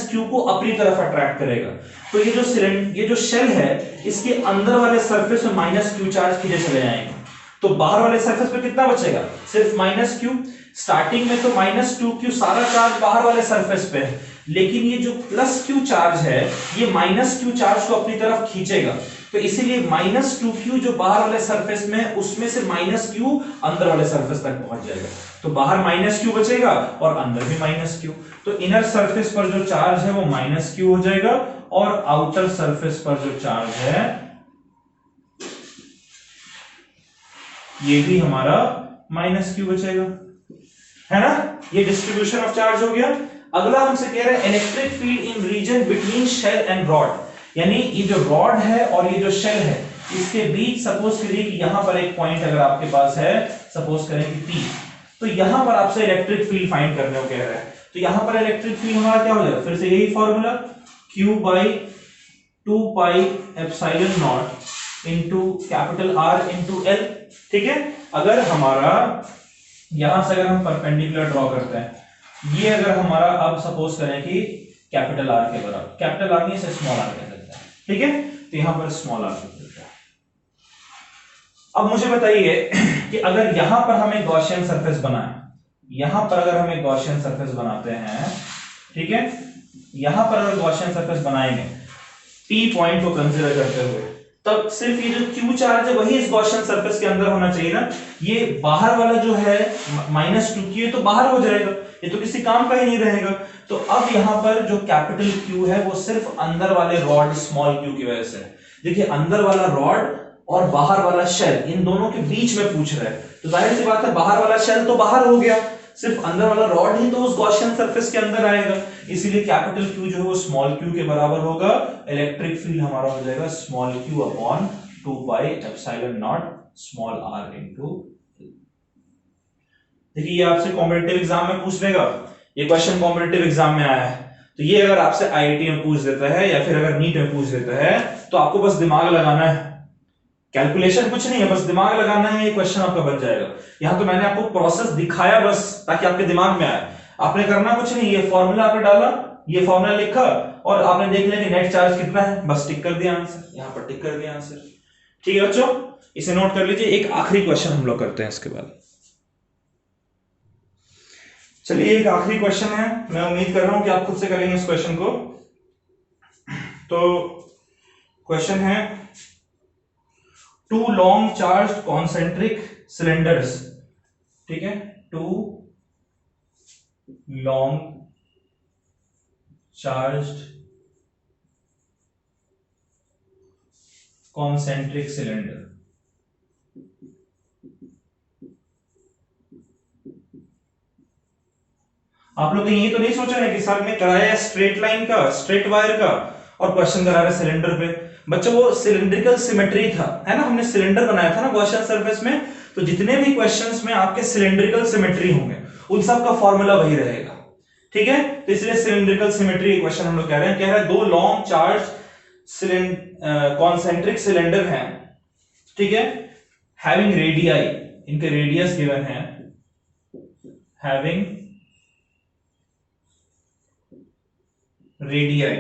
-q को अपनी तरफ अट्रैक्ट करेगा। तो ये जो शेल है इसके अंदर वाले सरफेस में -q चार्ज खींचे चले जाएंगे। तो बाहर वाले सरफेस पे कितना बचेगा, सिर्फ -q। स्टार्टिंग में तो -2q सारा चार्ज बाहर वाले सरफेस पे है, लेकिन ये जो +q चार्ज है ये -q चार्ज को अपनी तरफ खींचेगा। तो इसीलिए -2q जो बाहर वाले सरफेस में है उसमें से -q अंदर वाले सरफेस तक पहुंच जाएगा। तो बाहर -q बचेगा और अंदर भी -q। तो इनर सरफेस पर जो चार्ज है वो -q हो जाएगा और आउटर सरफेस पर जो चार्ज है ये भी हमारा -q बचेगा, है ना। ये डिस्ट्रीब्यूशन ऑफ चार्ज हो गया। अगला हमसे कह रहे हैं electric field in region between shell and rod, यानी ये जो रॉड है और ये जो शेल है इसके बीच सपोज करिए कि यहां पर एक पॉइंट अगर आपके पास है, सपोज करें कि P, तो यहां पर आपसे इलेक्ट्रिक फील्ड फाइंड करने को कह रहा है। तो यहां पर इलेक्ट्रिक फील्ड हमारा क्या हो जाएगा, फिर से यही formula, Q by 2 pi epsilon naught into capital R into L, ठीक है। अगर हमारा यहां से अगर हम परपेंडिकुलर ड्रॉ करते हैं, ये अगर हमारा अब सपोज करें कि कैपिटल R के बराबर, कैपिटल R नहीं से स्मॉल r कह सकते हैं, ठीक है। तो यहां पर स्मॉल r लिखते हैं। अब मुझे बताइए कि अगर यहां पर हमें गॉसियन सरफेस बनाए, यहां पर अगर हमें गॉसियन सरफेस बनाते हैं, ठीक है, यहां पर अगर गॉसियन सरफेस बनाएंगे P पॉइंट को कंसीडर करते हुए, तब सिर्फ ये जो Q चार्ज है वही इस गॉसियन सरफेस के अंदर होना चाहिए ना। ये बाहर वाला जो है -2Q, ये तो बाहर हो जाएगा, ये तो किसी काम का ही नहीं रहेगा। तो अब यहां पर जो कैपिटल Q है वो सिर्फ अंदर वाले रॉड स्मॉल q की वजह से है। देखिए अंदर वाला रॉड और बाहर वाला शेल, इन दोनों के बीच में पूछ रहा है, तो जाहिर सी बात है बाहर वाला शेल तो बाहर हो गया, सिर्फ अंदर वाला रॉड ही तो उस गॉसियन सरफेस के अंदर आएगा, इसीलिए कैपिटल Q जो है वो स्मॉल q के बराबर होगा। इलेक्ट्रिक फील्ड हमारा हो जाएगा small q upon 2 pi epsilon not small r into. देखिए ये आपसे कॉम्पिटिटिव एग्जाम में पूछ लेगा, ये क्वेश्चन कॉम्पिटिटिव एग्जाम में आया है, तो ये अगर आपसे आईआईटी में पूछ देता है या फिर अगर नीट में पूछ देता है तो आपको बस दिमाग लगाना है, कैलकुलेशन कुछ नहीं है, बस दिमाग लगाना है, ये क्वेश्चन आपका बन जाएगा। यहां तो मैंने आपको प्रोसेस दिखाया बस ताकि आपके दिमाग में आए, आपने करना कुछ नहीं, ये फॉर्मूला आपने डाला, ये फॉर्मूला लिखा और आपने देख लिया कि नेट चार्ज कितना है, बस टिक कर दिया आंसर, यहां पर टिक कर दिया आंसर। ठीक है बच्चों, इसे नोट कर लीजिए। एक आखिरी क्वेश्चन हम लोग करते हैं इसके बाद। चलिए एक आखिरी क्वेश्चन है, मैं उम्मीद कर रहा हूं कि आप खुद से करेंगे इस क्वेश्चन को। तो क्वेश्चन है, two long charge concentric cylinders, ठीक है, two long charged concentric cylinder, आप लोग ये तो नहीं सोच रहे कि सर ने कराया स्ट्रेट लाइन का, स्ट्रेट वायर का, और क्वेश्चन करा रहे सिलेंडर पे। बच्चों वो सिलिंड्रिकल सिमेट्री था, है ना, हमने सिलेंडर बनाया था ना गॉसियन सरफेस में, तो जितने भी क्वेश्चंस में आपके सिलिंड्रिकल सिमेट्री होंगे उन सब का फॉर्मूला वही रहेगा। ठीक है, तो इसलिए सिलिंड्रिकल सिमेट्री क्वेश्चन हम लोग कह रहे हैं, कह रहे हैं दो लॉन्ग चार्ज कॉन्सेंट्रिक सिलेंडर हैं, ठीक है, हैविंग रेडियाई, इनके रेडियस गिवन है, having radii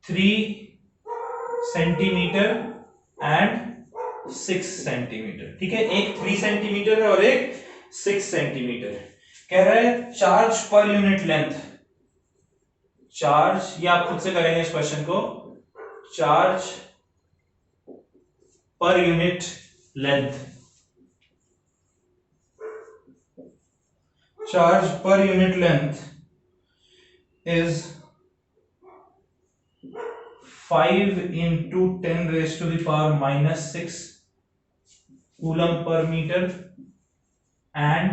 3 centimetre and 6 centimetre, ठीक है, एक 3 सेंटीमीटर है और एक 6 सेंटीमीटर है। कह रहा है charge per unit length, charge, ये आप खुद से करेंगे इस क्वेश्चन को, charge per unit length, charge per unit length is 5 into 10 raised to the power minus 6 coulomb per meter and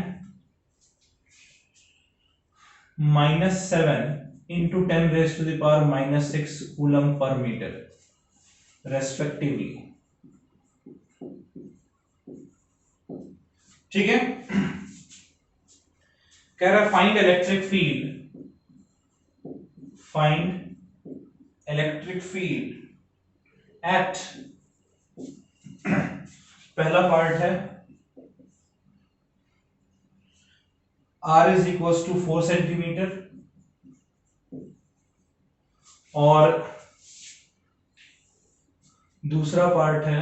minus 7 into 10 raised to the power minus 6 coulomb per meter respectively। ठीक है, कह रहा है find electric field, find electric field at पहला part है R is equals to 4 centimetre और दूसरा part है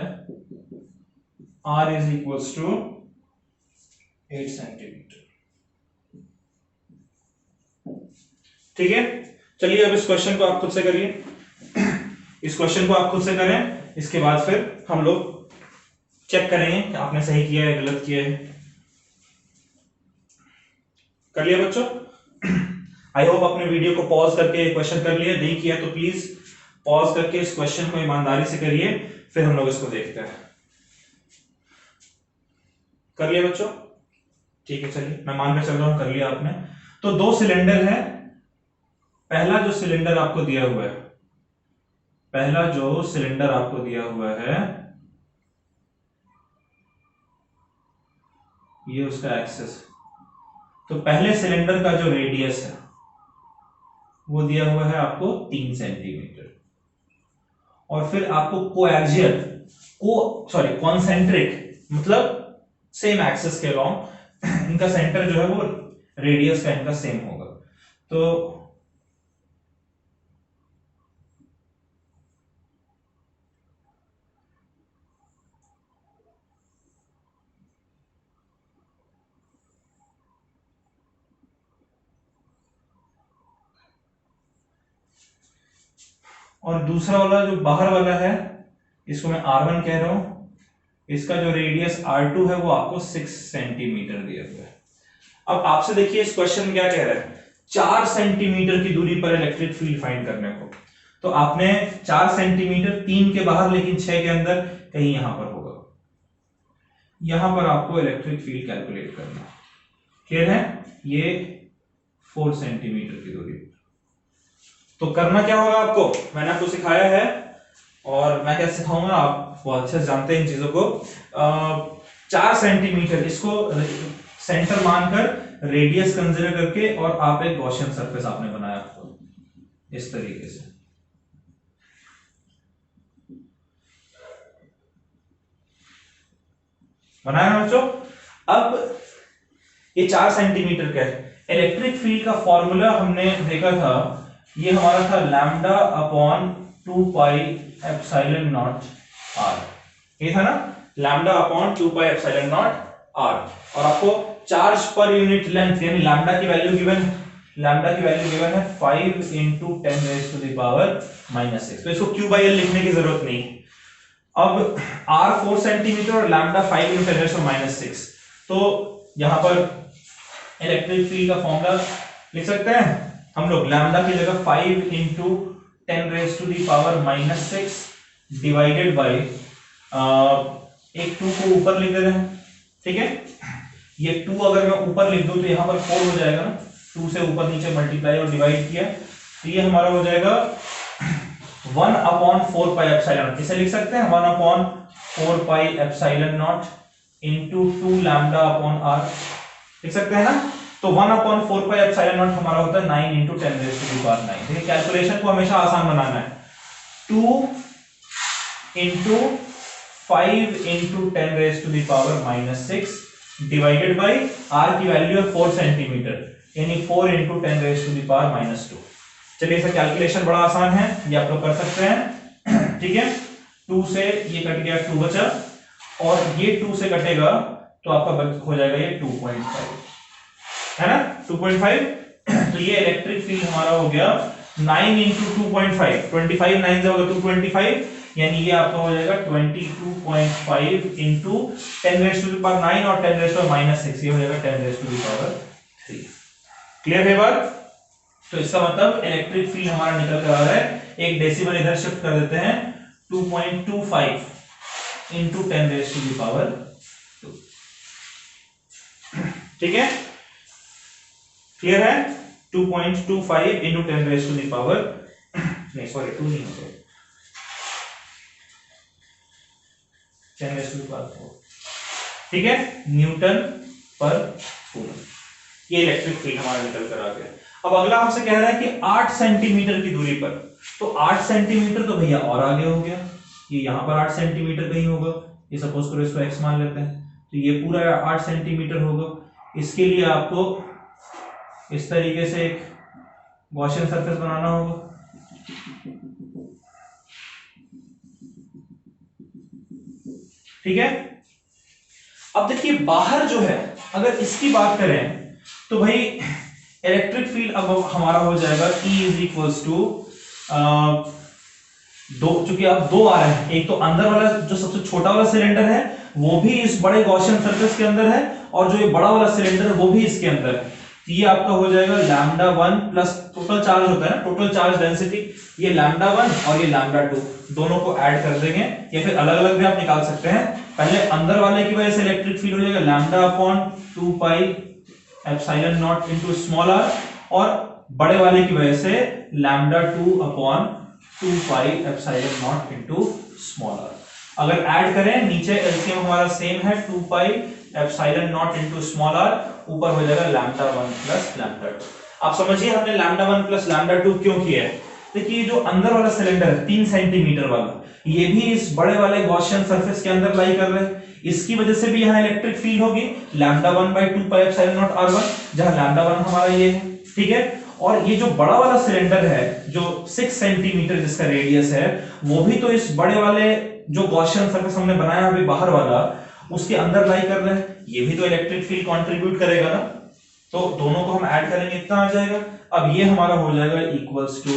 R is equals to 8 centimetre. ठीक है, चलिए अब इस क्वेश्चन को आप खुद से करिए, इस क्वेश्चन को आप खुद से करें, इसके बाद फिर हम लोग चेक करेंगे कि आपने सही किया है गलत किया है। कर लिया बच्चों? आई होप अपने वीडियो को पॉज करके क्वेश्चन कर लिया, नहीं किया तो प्लीज पॉज करके इस क्वेश्चन को ईमानदारी से करिए, फिर हम लोग इसको देखते हैं। कर लिया बच्चों? ठीक है, चलिए मैं मान के चल रहा हूं कर लिया आपने। तो दो सिलेंडर है, पहला जो सिलेंडर आपको दिया हुआ है, पहला जो सिलेंडर आपको दिया हुआ है ये उसका एक्सेस, तो पहले सिलेंडर का जो रेडियस है वो दिया हुआ है आपको 3 सेंटीमीटर, और फिर आपको कोएक्सियल कॉन्सेंट्रिक मतलब सेम एक्सिस के अलोंग इनका सेंटर जो है वो रेडियस का इनका सेम होगा। तो और दूसरा वाला जो बाहर वाला है इसको मैं R1 कह रहा हूं, इसका जो रेडियस R2 है वो आपको 6 सेंटीमीटर दिया हुआ है। अब आपसे देखिए इस क्वेश्चन में क्या कह रहा है, 4 सेंटीमीटर की दूरी पर इलेक्ट्रिक फील्ड फाइंड करने को। तो आपने 4 सेंटीमीटर 3 के बाहर लेकिन 6 के अंदर कहीं यहां पर होगा, यहां पर आपको इलेक्ट्रिक फील्ड कैलकुलेट करना है। क्लियर है? ये 4 सेंटीमीटर की दूरी। तो करना क्या होगा आपको, मैंने आपको सिखाया है और मैं क्या सिखाऊंगा, आप बहुत अच्छे से जानते हैं इन चीजों को। 4 सेंटीमीटर इसको सेंटर मानकर रेडियस कंसीडर करके और आप एक गॉसियन सरफेस आपने बनाया इस तरीके से। बनाया ना बच्चों? अब ये 4 सेंटीमीटर का है। इलेक्ट्रिक फील्ड का फॉर्मूला हमने देखा था, ये हमारा था lambda upon 2 pi epsilon naught R. ये था ना, lambda upon 2 pi epsilon naught R. और आपको चार्ज पर यूनिट लेंथ यानी लैम्डा की वैल्यू गिवन है 5 into 10 raised to the power -6। तो इसको Q/L लिखने की जरूरत नहीं। अब R 4 सेंटीमीटर और लैम्डा 5 into 10 raised to -6। तो यहां पर इलेक्ट्रिक फील्ड का फॉर्मूला लिख सकते हैं हम लोग, लैम्डा की जगह 5 into 10 raised to the power -6 divided by एक 2 को ऊपर लिख दे रहे हैं। ठीक है, ये 2 अगर मैं ऊपर लिख दूं तो यहां पर 4 हो जाएगा ना, 2 से ऊपर नीचे मल्टीप्लाई और डिवाइड किया तो ये हमारा हो जाएगा 1/4 पाई एप्सिलॉन नॉट। इसे लिख सकते हैं 1/4 पाई epsilon not into 2 lambda upon r, लिख सकते हैं ना। तो 1/4 पाई एप्सिलॉन नॉट हमारा होता है 9 into 10 raised to the power 9। देखिए कैलकुलेशन को हमेशा आसान बनाना है। 2 into 5 into 10 raised to the power -6 divided by r की वैल्यू है 4 सेंटीमीटर यानी 4 into 10 raised to the power -2। चलिए इसका कैलकुलेशन बड़ा आसान है, ये आप लोग कर सकते हैं। ठीक है, 2 से ये कट गया, 2 बचा और ये 2 से कटेगा तो आपका हो जाएगा ये 2.5, है ना, 2.5। तो ये इलेक्ट्रिक फील्ड हमारा हो गया 9 into 2.5, 25 9 से होगा 225 यानी ये आपका हो जाएगा 22.5 into 10 raised to the power 9 और 10 raised to the power -6, ये हो जाएगा 10 raised to the power 3। Clear है बात? तो इसका मतलब इलेक्ट्रिक फील्ड हमारा निकल कर आ रहा है, एक डेसिमल इधर शिफ्ट कर देते हैं, 2.25 into 10 raised to the power 2। ठीक है, क्लियर है? 2.25 into 10 raised to the power नहीं सॉरी 2 नहीं होगा, 10 raised to the power 4। ठीक है, न्यूटन पर कूलम। ये इलेक्ट्रिक फील्ड हमारा निकल कर आ गया। अब अगला हमसे कह रहा है कि 8 सेंटीमीटर की दूरी पर, तो 8 सेंटीमीटर तो भैया और आगे हो गया, ये यहां पर 8 सेंटीमीटर कहीं होगा, ये सपोज करो इसको x मान लेते हैं, तो ये पूरा 8 सेंटीमीटर होगा। इसके लिए आपको इस तरीके से एक गॉसियन सरफेस बनाना होगा। ठीक है, अब देखिए बाहर जो है, अगर इसकी बात करें तो भाई इलेक्ट्रिक फील्ड अब हमारा हो जाएगा E = 2, चूंकि अब 2 आ रहे हैं, एक तो अंदर वाला जो सबसे छोटा वाला सिलेंडर है वो भी इस बड़े गॉसियन सरफेस के अंदर है और जो ये बड़ा वाला सिलेंडर है वो भी इसके अंदर है। तो ये आपका हो जाएगा λ1 प्लस टोटल चार्ज होता है ना, टोटल चार्ज डेंसिटी, ये λ1 और ये λ2 दोनों को ऐड कर देंगे या फिर अलग अलग भी आप निकाल सकते हैं। पहले अंदर वाले की वजह से इलेक्ट्रिक फील्ड हो जाएगा λ/2 pi epsilon naught into small r और बड़े वाले की वजह से λ2/2 pi epsilon naught into small r। अगर ऐड करें नीचे एलसीएम हमारा सेम है 2 pi epsilon naught into small r, ऊपर हो जाएगा λ1 प्लस λ2। आप समझिए हमने λ1 प्लस λ2 क्यों किया है। देखिए जो अंदर वाला सिलेंडर है 3 सेंटीमीटर वाला, ये भी इस बड़े वाले गॉसियन सरफेस के अंदर लाई कर रहे हैं, इसकी वजह से भी यहाँ इलेक्ट्रिक फील्ड होगी λ1/2 पाई एप्सिलॉन नॉट r1, जहां λ1 हमारा ये है। ठीक है, और ये जो बड़ा वाला सिलेंडर है जो 6 सेंटीमीटर जिसका रेडियस है, वो भी तो इस बड़े वाले जो गॉसियन सरफेस हमने बनाया अभी बाहर वाला, उसके अंदर लाई कर रहे हैं, ये भी तो इलेक्ट्रिक फील्ड कंट्रीब्यूट करेगा ना। तो दोनों को हम ऐड करेंगे, इतना आ जाएगा। अब ये हमारा हो जाएगा इक्वल्स टू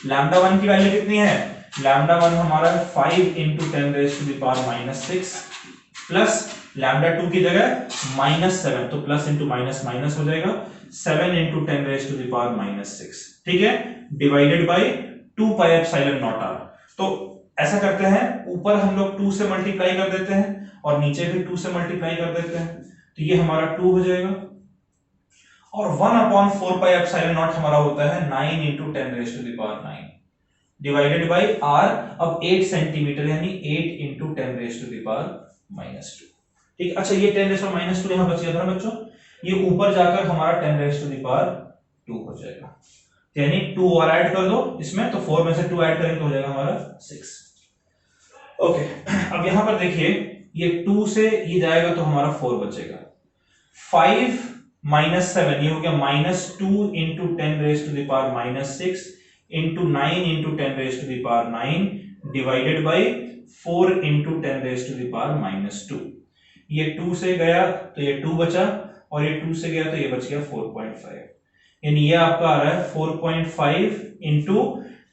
लैम्डा 1 की वैल्यू कितनी है, लैम्डा 1 हमारा 5 into 10 raised to the power -6 plus lambda 2 की जगह -7, तो प्लस इंटू माइनस माइनस हो जाएगा 7 into 10 raised to the power -6, ठीक है, divided by 2 pi epsilon not r। तो ऐसा करते हैं, ऊपर हम लोग 2 से मल्टीप्लाई कर देते हैं और नीचे भी 2 से मल्टीप्लाई कर देते हैं, तो ये हमारा 2 हो जाएगा और 1/4 पाई एप्सिलॉन नॉट हमारा होता है 9 into 10 raised to the power 9 divided by r। अब 8 सेंटीमीटर यानी 8 into 10 raised to the power -2, ठीक। अच्छा ये 10 raised to power -2 यहां बच गया था बच्चों, ये ऊपर जाकर हमारा 10 raised to the power 2 हो जाएगा, यानी 2 और ऐड कर दो इसमें, तो 4 में से 2 ऐड करेंगे तो हो जाएगा हमारा 6। ओके, अब यहां पर देखिए ये 2 से ये जाएगा तो हमारा 4 बचेगा, 5 -7 ये हो गया -2 into 10 raised to the power -6 into 9 into 10 raised to the power 9 divided by 4 into 10 raised to the power -2। ये 2 से गया तो ये 2 बचा और ये 2 से गया तो ये बच गया 4.5, यानी ये आपका आ रहा है 4.5 into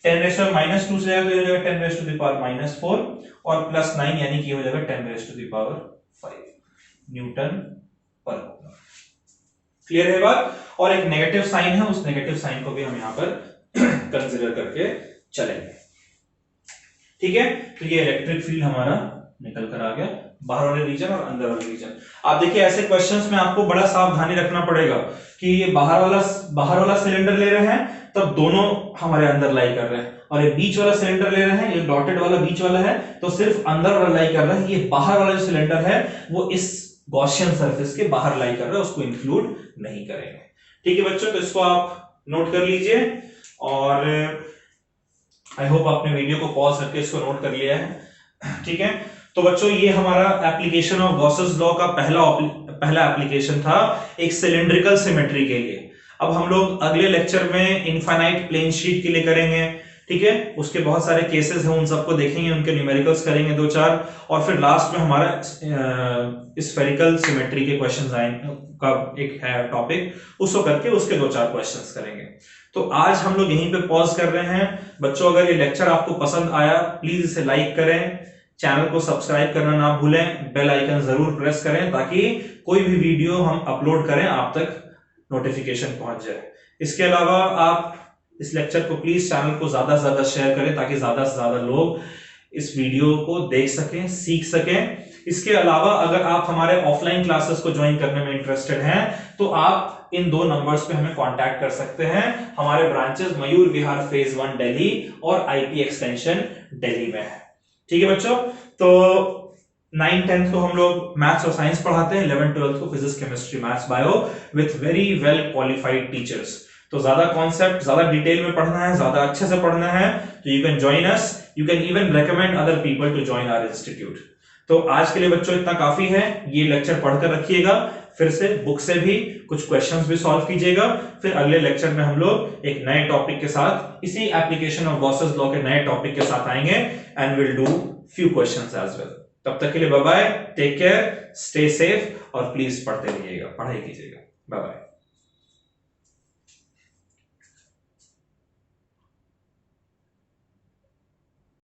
10 raised to -2 से जाएगा तो ये हो जाएगा 10 raised to the power -4 और प्लस 9 यानी कि हो जाएगा 10 raised to the power 5 Newton पर कूलम। क्लियर है बात? और एक नेगेटिव साइन है, उस नेगेटिव साइन को भी हम यहां पर कंसीडर करके चलेंगे, ठीक है। तो ये इलेक्ट्रिक फील्ड हमारा निकल कर आ गया, बाहर वाले रीजन और अंदर वाले रीजन। आप देखिए ऐसे क्वेश्चंस में आपको बड़ा सावधानी रखना पड़ेगा कि ये बाहर वाला सिलेंडर ले रहे हैं तब दोनों हमारे अंदर लाई कर रहे हैं, और ये बीच वाला सिलेंडर ले रहे हैं, ये डॉटेड वाला बीच वाला है तो सिर्फ अंदर वाला लाई कर रहा है, ये बाहर वाला जो सिलेंडर है वो इस गॉसियन सरफेस के बाहर लाई कर रहा है, उसको इंक्लूड नहीं करेंगे, ठीक है बच्चों। तो इसको आप नोट कर लीजिए और आई होप आपने वीडियो को पॉज करके इसको नोट कर लिया है, ठीक है। तो बच्चों ये हमारा एप्लीकेशन ऑफ गॉसेस लॉ का पहला एप्लीकेशन था एक सिलिंड्रिकल सिमेट्री के लिए। अब हम लोग अगले लेक्चर में इनफाइनाइट प्लेन शीट के लिए करेंगे, ठीक है, उसके बहुत सारे केसेस हैं, उन सबको देखेंगे, उनके न्यूमेरिकल्स करेंगे 2-4, और फिर लास्ट में हमारा स्फेरिकल सिमेट्री के क्वेश्चंस आएंगे का एक है टॉपिक, उसको करके उसके 2-4 क्वेश्चंस करेंगे। तो आज हम लोग यहीं पे पॉज कर रहे हैं बच्चों। अगर ये लेक्चर आपको पसंद आया प्लीज इसे लाइक करें, चैनल को सब्सक्राइब करना ना भूलें, बेल आइकन जरूर प्रेस करें ताकि कोई भी वीडियो हम अपलोड करें आप तक नोटिफिकेशन पहुंच जाए। इसके अलावा आप इस लेक्चर को प्लीज चैनल को ज्यादा से ज्यादा शेयर करें ताकि ज्यादा से ज्यादा लोग इस वीडियो को देख सकें, सीख सकें। इसके अलावा अगर आप हमारे ऑफलाइन क्लासेस को ज्वाइन करने में इंटरेस्टेड हैं तो आप इन 2 नंबर्स पे हमें कांटेक्ट कर सकते हैं। हमारे ब्रांचेस मयूर विहार फेज 1 दिल्ली और आईपी एक्सटेंशन दिल्ली में है, ठीक है बच्चों। तो 9-10 को हम लोग मैथ्स और साइंस पढ़ाते हैं, 11-12 को physics chemistry maths bio with very well qualified teachers. तो ज्यादा कॉन्सेप्ट ज्यादा डिटेल में पढ़ना है, ज्यादा अच्छे से पढ़ना है तो you can join us, you can even recommend other people to join our institute. तो आज के लिए बच्चों इतना काफी है, ये लेक्चर पढ़कर रखिएगा, फिर से बुक से भी कुछ क्वेश्चंस भी सॉल्व कीजिएगा, फिर अगले लेक्चर में हम लोग एक नए टॉपिक के साथ इसी एप्लीकेशन ऑफ गॉसेस लॉ के नए टॉपिक के साथ आएंगे and will do few questions as well. तब तक के लिए bye bye, take care, stay safe और प्लीज पढ़ते रहिएगा, पढ़ाई कीजिएगा, बाय बाय।